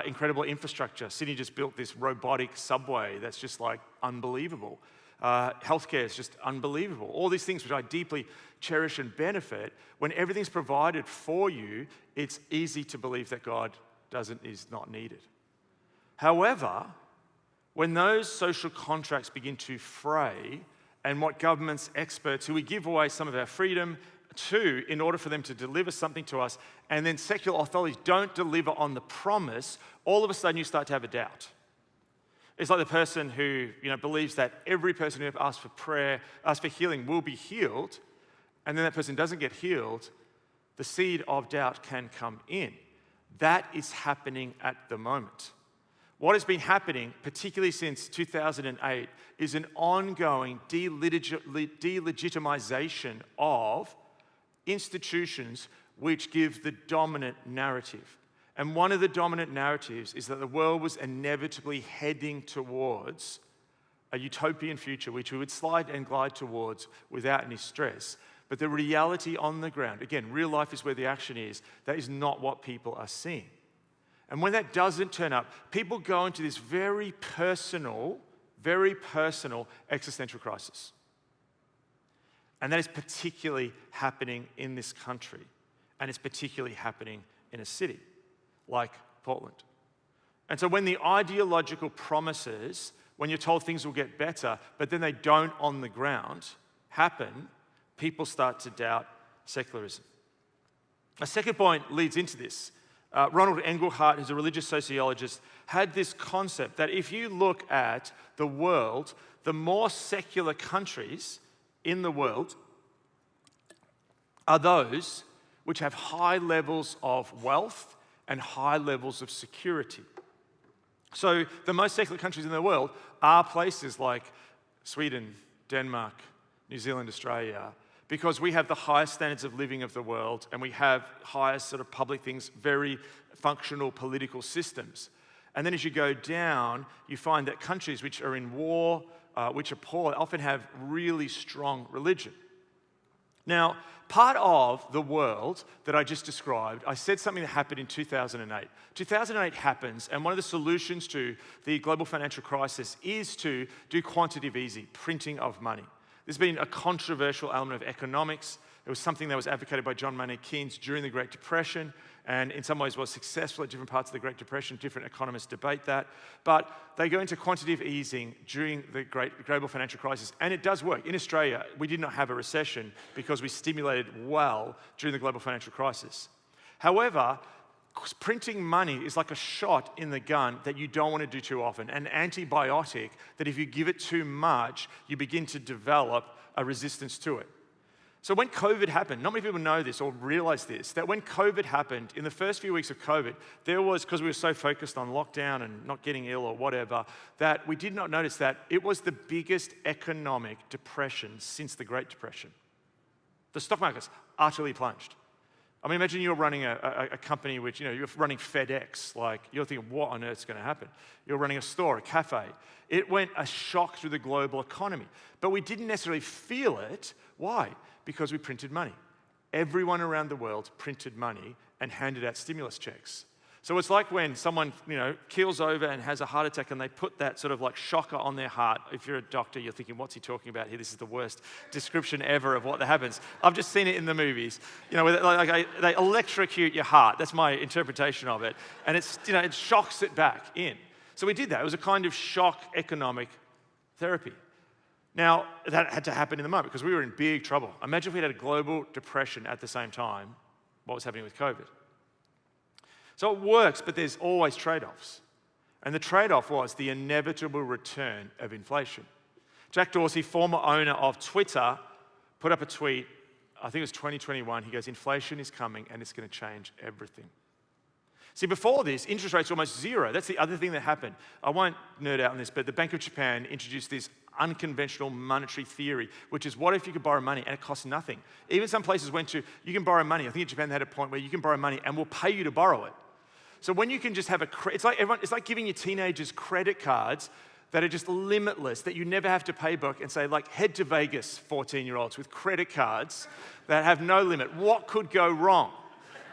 incredible infrastructure. Sydney just built this robotic subway that's just like unbelievable. Healthcare is just unbelievable. All these things which I deeply cherish and benefit, when everything's provided for you, it's easy to believe that God is not needed. However, when those social contracts begin to fray, and what governments, experts, who we give away some of our freedom to in order for them to deliver something to us, and then secular authorities don't deliver on the promise, all of a sudden you start to have a doubt. It's like the person who believes that every person who asks for prayer, asks for healing, will be healed, and then that person doesn't get healed. The seed of doubt can come in. That is happening at the moment. What has been happening, particularly since 2008, is an ongoing delegitimization of institutions which give the dominant narrative. And one of the dominant narratives is that the world was inevitably heading towards a utopian future, which we would slide and glide towards without any stress. But the reality on the ground, again, real life is where the action is, that is not what people are seeing. And when that doesn't turn up, people go into this very personal existential crisis. And that is particularly happening in this country. And it's particularly happening in a city like Portland. And so when the ideological promises, when you're told things will get better, but then they don't on the ground happen, people start to doubt secularism. A second point leads into this. Ronald Engelhardt, who's a religious sociologist, had this concept that if you look at the world, the more secular countries in the world are those which have high levels of wealth and high levels of security. So the most secular countries in the world are places like Sweden, Denmark, New Zealand, Australia, because we have the highest standards of living of the world and we have highest sort of public things, very functional political systems. And then as you go down, you find that countries which are in war, which are poor, often have really strong religion. Now, part of the world that I just described, I said something that happened in 2008. 2008 happens, and one of the solutions to the global financial crisis is to do quantitative easing, printing of money. There's been a controversial element of economics. It was something that was advocated by John Maynard Keynes during the Great Depression, and in some ways was successful at different parts of the Great Depression. Different economists debate that. But they go into quantitative easing during the Great Global Financial Crisis, and it does work. In Australia, we did not have a recession because we stimulated well during the global financial crisis. However, printing money is like a shot in the gun that you don't want to do too often, an antibiotic that if you give it too much, you begin to develop a resistance to it. So when COVID happened, not many people know this or realize this, that when COVID happened, in the first few weeks of COVID, there was, because we were so focused on lockdown and not getting ill or whatever, that we did not notice that it was the biggest economic depression since the Great Depression. The stock market's utterly plunged. I mean, imagine you're running a company which, you're running FedEx, like you're thinking, what on earth's going to happen? You're running a store, a cafe. It went a shock through the global economy. But we didn't necessarily feel it. Why? Because we printed money. Everyone around the world printed money and handed out stimulus checks. So it's like when someone, keels over and has a heart attack and they put that sort of like shocker on their heart. If you're a doctor, you're thinking, what's he talking about here? This is the worst description ever of what happens. I've just seen it in the movies. Where they electrocute your heart. That's my interpretation of it. And it's, it shocks it back in. So we did that. It was a kind of shock economic therapy. Now, that had to happen in the moment because we were in big trouble. Imagine if we had a global depression at the same time, what was happening with COVID. So it works, but there's always trade-offs. And the trade-off was the inevitable return of inflation. Jack Dorsey, former owner of Twitter, put up a tweet, I think it was 2021, he goes, inflation is coming and it's going to change everything. See, before this, interest rates were almost zero. That's the other thing that happened. I won't nerd out on this, but the Bank of Japan introduced this unconventional monetary theory, which is what if you could borrow money and it costs nothing? Even some places went to, you can borrow money. I think in Japan they had a point where you can borrow money and we'll pay you to borrow it. So when you can just have it's like giving your teenagers credit cards that are just limitless, that you never have to pay back, and say, like, head to Vegas, 14-year-olds with credit cards that have no limit. What could go wrong?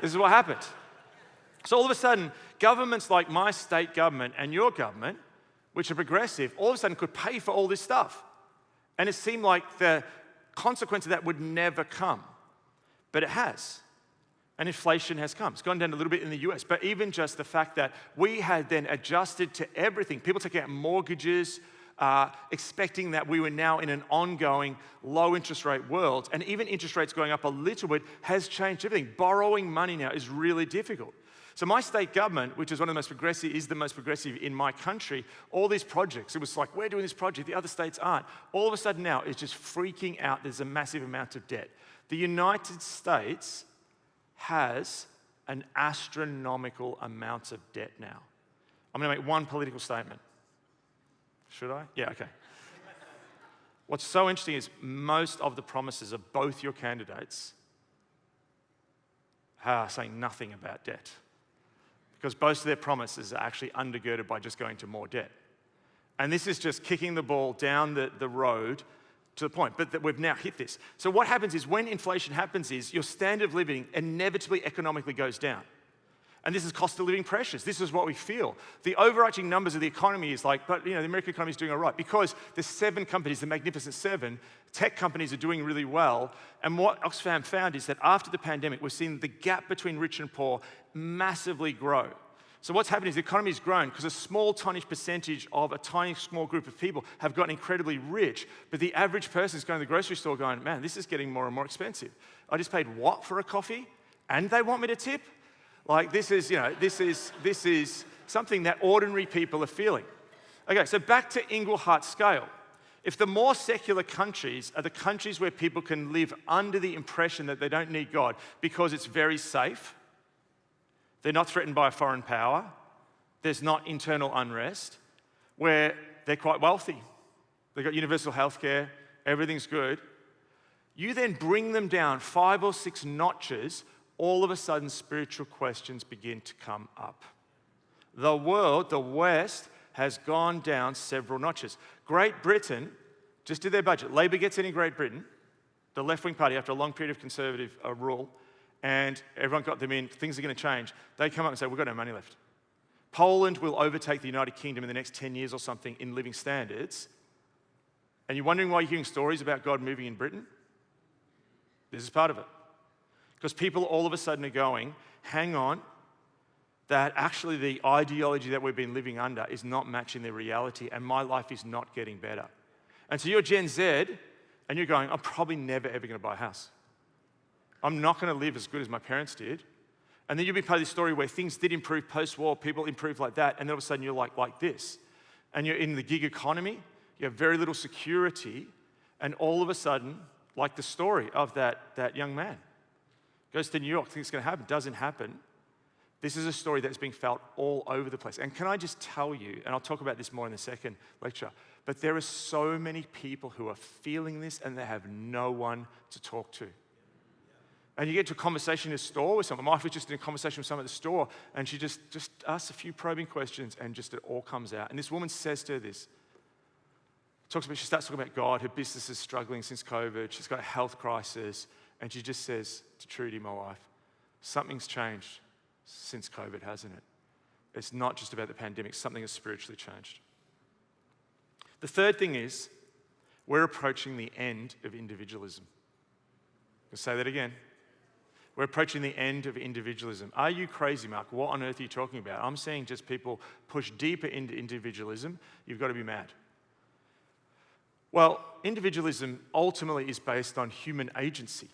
This is what happened. So all of a sudden, governments like my state government and your government, which are progressive, all of a sudden could pay for all this stuff. And it seemed like the consequence of that would never come. But it has. And inflation has come. It's gone down a little bit in the US. But even just the fact that we had then adjusted to everything, people taking out mortgages, expecting that we were now in an ongoing low interest rate world, and even interest rates going up a little bit has changed everything. Borrowing money now is really difficult. So my state government, which is one of the most progressive, is the most progressive in my country, all these projects, it was like, we're doing this project, the other states aren't. All of a sudden now, it's just freaking out. There's a massive amount of debt. The United States has an astronomical amount of debt now. I'm going to make one political statement. Should I? Yeah, okay. What's so interesting is most of the promises of both your candidates are saying nothing about debt, because most of their promises are actually undergirded by just going to more debt. And this is just kicking the ball down the road to the point, but that we've now hit this. So what happens is when inflation happens is your standard of living inevitably economically goes down. And this is cost of living pressures. This is what we feel. The overarching numbers of the economy is like, but the American economy is doing all right because the 7 companies, the Magnificent 7, tech companies are doing really well. And what Oxfam found is that after the pandemic, we're seeing the gap between rich and poor massively grow. So what's happening is the economy has grown because a small, tiny percentage of a tiny, small group of people have gotten incredibly rich. But the average person is going to the grocery store going, man, this is getting more and more expensive. I just paid what for a coffee? And they want me to tip? Like, this is something that ordinary people are feeling. Okay, so back to Inglehart scale. If the more secular countries are the countries where people can live under the impression that they don't need God because it's very safe, they're not threatened by a foreign power, there's not internal unrest, where they're quite wealthy, they've got universal healthcare, everything's good, you then bring them down 5 or 6 notches, all of a sudden spiritual questions begin to come up. The world, the West, has gone down several notches. Great Britain just did their budget. Labor gets in Great Britain. The left-wing party, after a long period of conservative rule, and everyone got them in, things are going to change. They come up and say, we've got no money left. Poland will overtake the United Kingdom in the next 10 years or something in living standards. And you're wondering why you're hearing stories about God moving in Britain? This is part of it. Because people all of a sudden are going, hang on, that actually the ideology that we've been living under is not matching the reality, and my life is not getting better. And so you're Gen Z, and you're going, I'm probably never ever going to buy a house. I'm not going to live as good as my parents did. And then you'll be part of this story where things did improve post-war, people improved like that, and then all of a sudden you're like this. And you're in the gig economy, you have very little security, and all of a sudden, like the story of that young man, goes to New York, thinks it's going to happen, doesn't happen. This is a story that's being felt all over the place. And can I just tell you, and I'll talk about this more in the second lecture, but there are so many people who are feeling this and they have no one to talk to. And you get to a conversation in a store with someone. My wife was just in a conversation with someone at the store, and she just asks a few probing questions, and just it all comes out. And this woman says to her this, she starts talking about God, her business is struggling since COVID, she's got a health crisis, and she just says to Trudy, my wife, something's changed since COVID, hasn't it? It's not just about the pandemic, something has spiritually changed. The third thing is, we're approaching the end of individualism. I'll say that again. We're approaching the end of individualism. Are you crazy, Mark? What on earth are you talking about? I'm seeing just people push deeper into individualism. You've got to be mad. Well, individualism ultimately is based on human agency.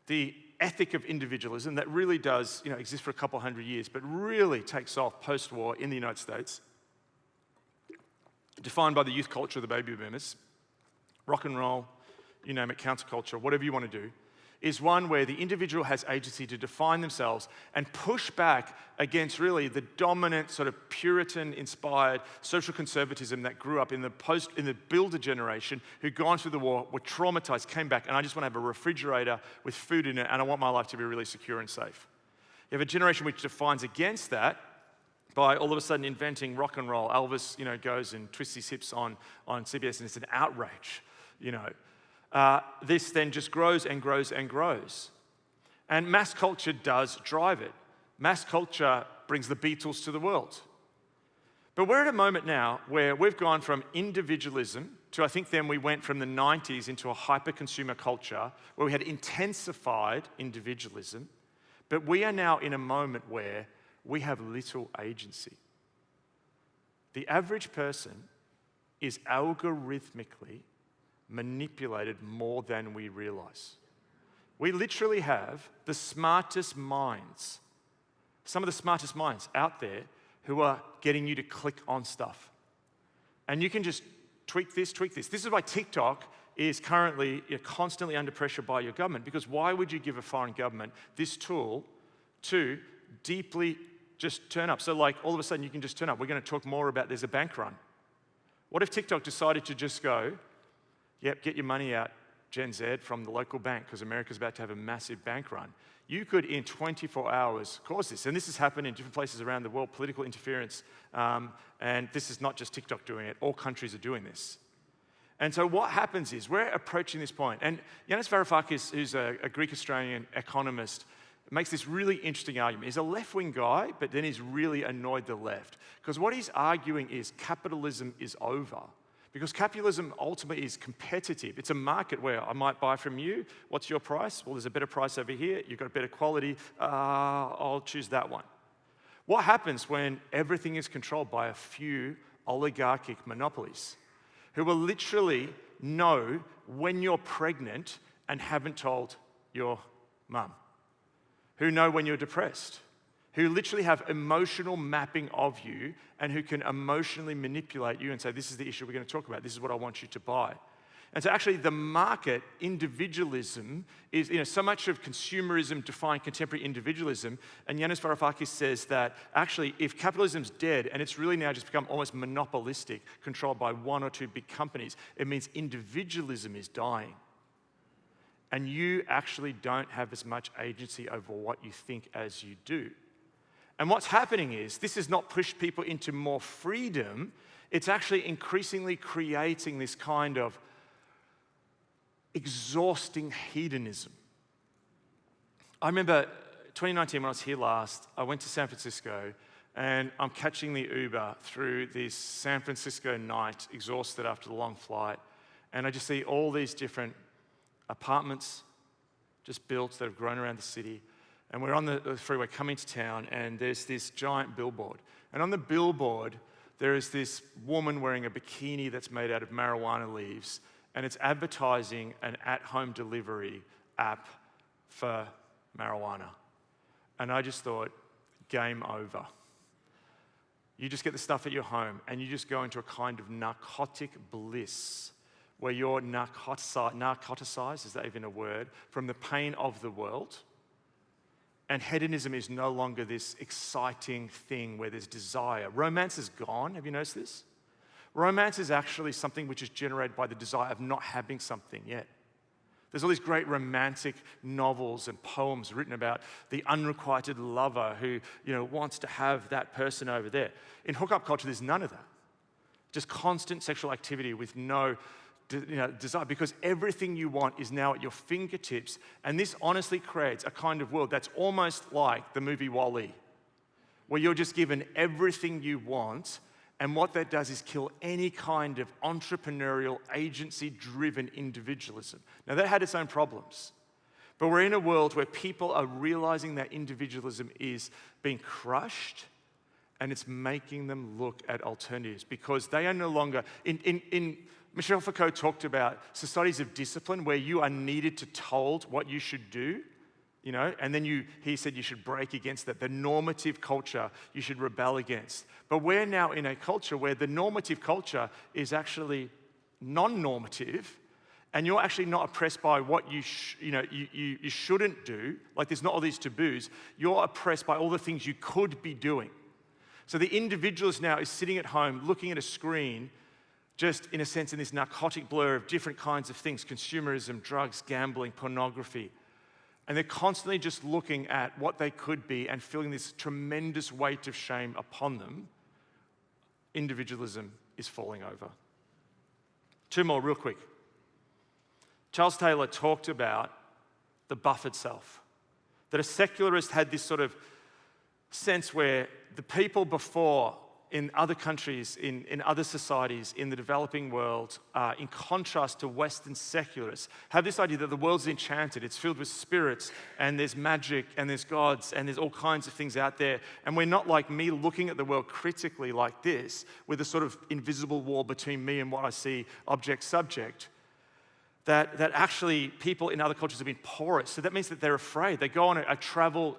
The ethic of individualism that really does exist for a couple hundred years, but really takes off post-war in the United States, defined by the youth culture of the baby boomers, rock and roll, you name it, counterculture, whatever you want to do, is one where the individual has agency to define themselves and push back against really the dominant sort of Puritan-inspired social conservatism that grew up in the builder generation who'd gone through the war, were traumatized, came back, and I just want to have a refrigerator with food in it, and I want my life to be really secure and safe. You have a generation which defines against that by all of a sudden inventing rock and roll. Elvis, goes and twists his hips on CBS, and it's an outrage, This then just grows and grows and grows. And mass culture does drive it. Mass culture brings the Beatles to the world. But we're at a moment now where we've gone from individualism to, I think then we went from the 90s into a hyper-consumer culture where we had intensified individualism. But we are now in a moment where we have little agency. The average person is algorithmically manipulated more than we realize. We literally have the smartest minds, some of the smartest minds out there who are getting you to click on stuff. And you can just tweak this, tweak this. This is why TikTok is currently constantly under pressure by your government, because why would you give a foreign government this tool to deeply just turn up? So like all of a sudden you can just turn up. We're going to talk more about there's a bank run. What if TikTok decided to just go, yep, get your money out, Gen Z, from the local bank, because America's about to have a massive bank run. You could, in 24 hours, cause this. And this has happened in different places around the world, political interference. And this is not just TikTok doing it. All countries are doing this. And so what happens is we're approaching this point. And Yanis Varoufakis, who's a Greek-Australian economist, makes this really interesting argument. He's a left-wing guy, but then he's really annoyed the left. Because what he's arguing is capitalism is over. Because capitalism ultimately is competitive. It's a market where I might buy from you. What's your price? Well, there's a better price over here. You've got better quality. I'll choose that one. What happens when everything is controlled by a few oligarchic monopolies who will literally know when you're pregnant and haven't told your mum, who know when you're depressed, who literally have emotional mapping of you and who can emotionally manipulate you and say, this is the issue we're going to talk about, this is what I want you to buy. And so actually the market, individualism, is so much of consumerism defined contemporary individualism, and Yanis Varoufakis says that actually if capitalism's dead and it's really now just become almost monopolistic, controlled by one or two big companies, it means individualism is dying. And you actually don't have as much agency over what you think as you do. And what's happening is, this has not pushed people into more freedom, it's actually increasingly creating this kind of exhausting hedonism. I remember 2019 when I was here last, I went to San Francisco and I'm catching the Uber through this San Francisco night, exhausted after the long flight, and I just see all these different apartments just built that have grown around the city. And we're on the freeway coming to town, and there's this giant billboard. And on the billboard, there is this woman wearing a bikini that's made out of marijuana leaves, and it's advertising an at-home delivery app for marijuana. And I just thought, game over. You just get the stuff at your home, and you just go into a kind of narcotic bliss where you're narcoticized, is that even a word, from the pain of the world. And hedonism is no longer this exciting thing where there's desire. Romance is gone. Have you noticed this? Romance is actually something which is generated by the desire of not having something yet. There's all these great romantic novels and poems written about the unrequited lover who, wants to have that person over there. In hookup culture, there's none of that. Just constant sexual activity with no desire, because everything you want is now at your fingertips, and this honestly creates a kind of world that's almost like the movie WALL-E, where you're just given everything you want, and what that does is kill any kind of entrepreneurial, agency-driven individualism. Now, that had its own problems, but we're in a world where people are realizing that individualism is being crushed, and it's making them look at alternatives, because they are no longer Michel Foucault talked about societies of discipline where you are needed to told what you should do, and then he said you should break against that. The normative culture you should rebel against. But we're now in a culture where the normative culture is actually non-normative, and you're actually not oppressed by what you shouldn't do. Like, there's not all these taboos. You're oppressed by all the things you could be doing. So the individualist now is sitting at home looking at a screen, just in a sense in this narcotic blur of different kinds of things: consumerism, drugs, gambling, pornography. And they're constantly just looking at what they could be and feeling this tremendous weight of shame upon them. Individualism is falling over. Two more real quick. Charles Taylor talked about the buffered self. That a secularist had this sort of sense where the people before, in other countries, in other societies, in the developing world, in contrast to Western secularists, have this idea that the world's enchanted, it's filled with spirits, and there's magic, and there's gods, and there's all kinds of things out there. And we're not like me looking at the world critically like this, with a sort of invisible wall between me and what I see, object-subject. That actually people in other cultures have been porous. So that means that they're afraid. They go on a travel,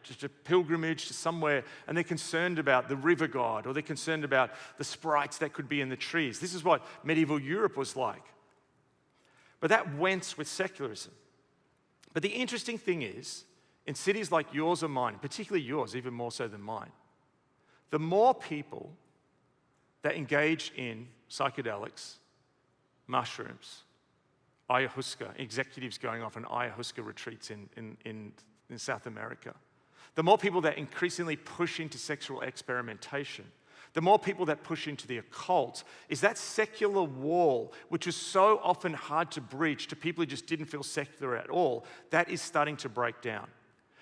just a pilgrimage to somewhere, and they're concerned about the river god, or they're concerned about the sprites that could be in the trees. This is what medieval Europe was like. But that went with secularism. But the interesting thing is, in cities like yours or mine, particularly yours, even more so than mine, the more people that engage in psychedelics, mushrooms, ayahuasca, executives going off on ayahuasca retreats in South America. The more people that increasingly push into sexual experimentation, the more people that push into the occult, is that secular wall, which is so often hard to breach to people who just didn't feel secular at all, that is starting to break down.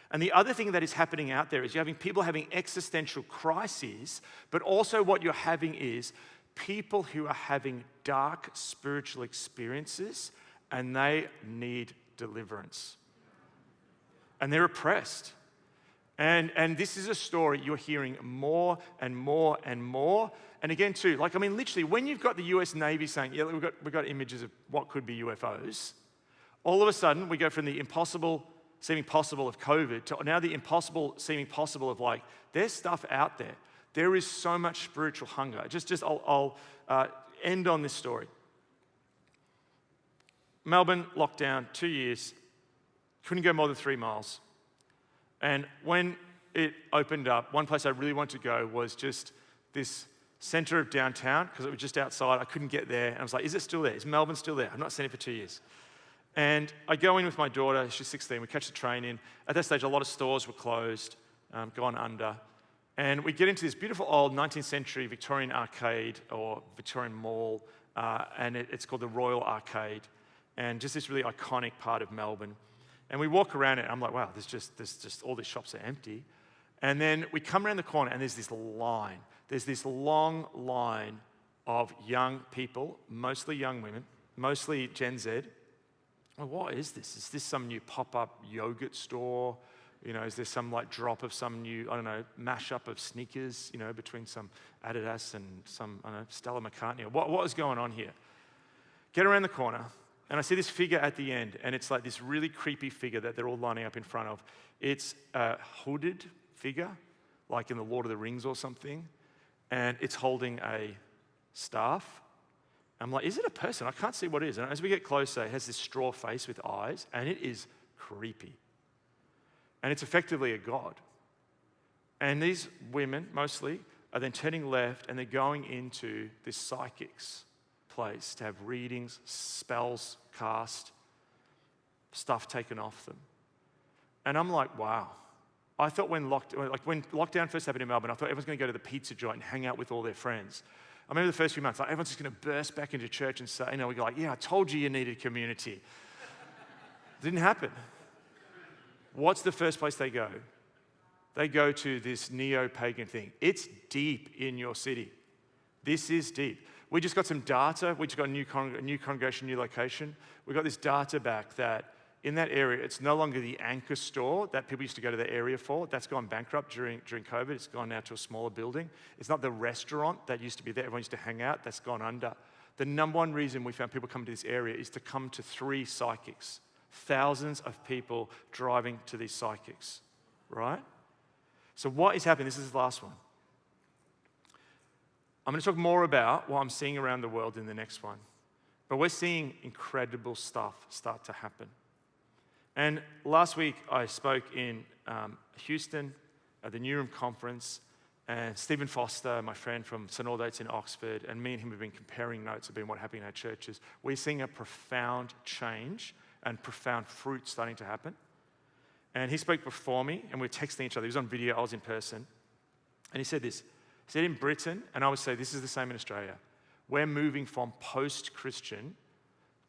And the other thing that is happening out there is you're having people having existential crises, but also what you're having is people who are having dark spiritual experiences, and they need deliverance. And they're oppressed. And this is a story you're hearing more and more and more. And again, too, literally, when you've got the US Navy saying, yeah, we've got images of what could be UFOs, all of a sudden we go from the impossible seeming possible of COVID to now the impossible seeming possible of there's stuff out there. There is so much spiritual hunger. I'll end on this story. Melbourne, lockdown, 2 years, couldn't go more than 3 miles. And when it opened up, one place I really wanted to go was just this centre of downtown, because it was just outside. I couldn't get there. And I was like, is it still there? Is Melbourne still there? I've not seen it for 2 years. And I go in with my daughter. She's 16. We catch the train in. At that stage, a lot of stores were closed, gone under. And we get into this beautiful old 19th century Victorian arcade or Victorian mall, and it's called the Royal Arcade. and just this really iconic part of Melbourne. And we walk around it, and I'm like, wow, there's just all these shops are empty. And then we come around the corner, and there's this line. There's this long line of young people, mostly young women, mostly Gen Z. Well, what is this? Is this some new pop-up yogurt store? You know, is there some like drop of some new, I don't know, mashup of sneakers, you know, between some Adidas and some, I don't know, Stella McCartney? What is going on here? Get around the corner, and I see this figure at the end, and it's like this really creepy figure that they're all lining up in front of. It's a hooded figure, like in the Lord of the Rings or something, and it's holding a staff. I'm like, is it a person? I can't see what it is. And as we get closer, it has this straw face with eyes, and it is creepy. And it's effectively a god. And these women, mostly, are then turning left, and they're going into this psychic's place to have readings, spells cast, stuff taken off them. And I'm like, wow. I thought when lockdown first happened in Melbourne, I thought everyone's going to go to the pizza joint and hang out with all their friends. I remember the first few months, like everyone's just going to burst back into church and say, you know, we go like, yeah, I told you needed community. It didn't happen. What's the first place they go? They go to this neo-pagan thing. It's deep in your city. This is deep. We just got some data. We just got a new congregation, new location. We got this data back that in that area, it's no longer the anchor store that people used to go to the area for. That's gone bankrupt during COVID. It's gone now to a smaller building. It's not the restaurant that used to be there. Everyone used to hang out. That's gone under. The number one reason we found people come to this area is to come to 3 psychics. Thousands of people driving to these psychics, right? So what is happening? This is the last one. I'm going to talk more about what I'm seeing around the world in the next one. But we're seeing incredible stuff start to happen. And last week, I spoke in Houston at the New Room Conference, and Stephen Foster, my friend from St. Aldate's in Oxford, and me and him have been comparing notes about what's happening in our churches. We're seeing a profound change and profound fruit starting to happen. And he spoke before me, and we were texting each other. He was on video, I was in person. And he said this. He said in Britain, and I would say this is the same in Australia, we're moving from post-Christian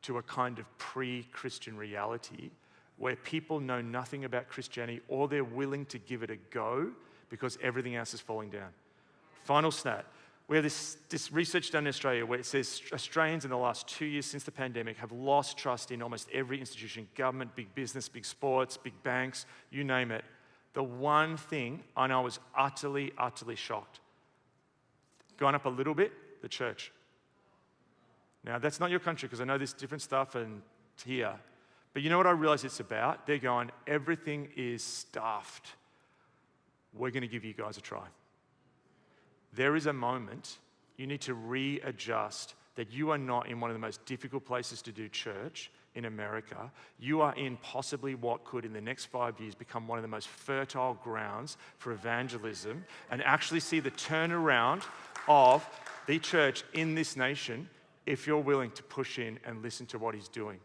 to a kind of pre-Christian reality where people know nothing about Christianity or they're willing to give it a go because everything else is falling down. Final stat. We have this research done in Australia where it says Australians in the last 2 years since the pandemic have lost trust in almost every institution, government, big business, big sports, big banks, you name it. The one thing I know I was utterly, utterly shocked. Gone up a little bit, the church. Now, that's not your country because I know there's different stuff and here. But you know what I realize it's about? They're going, everything is stuffed. We're going to give you guys a try. There is a moment you need to readjust that you are not in one of the most difficult places to do church in America. You are in possibly what could, in the next 5 years, become one of the most fertile grounds for evangelism and actually see the turnaround of the church in this nation if you're willing to push in and listen to what he's doing.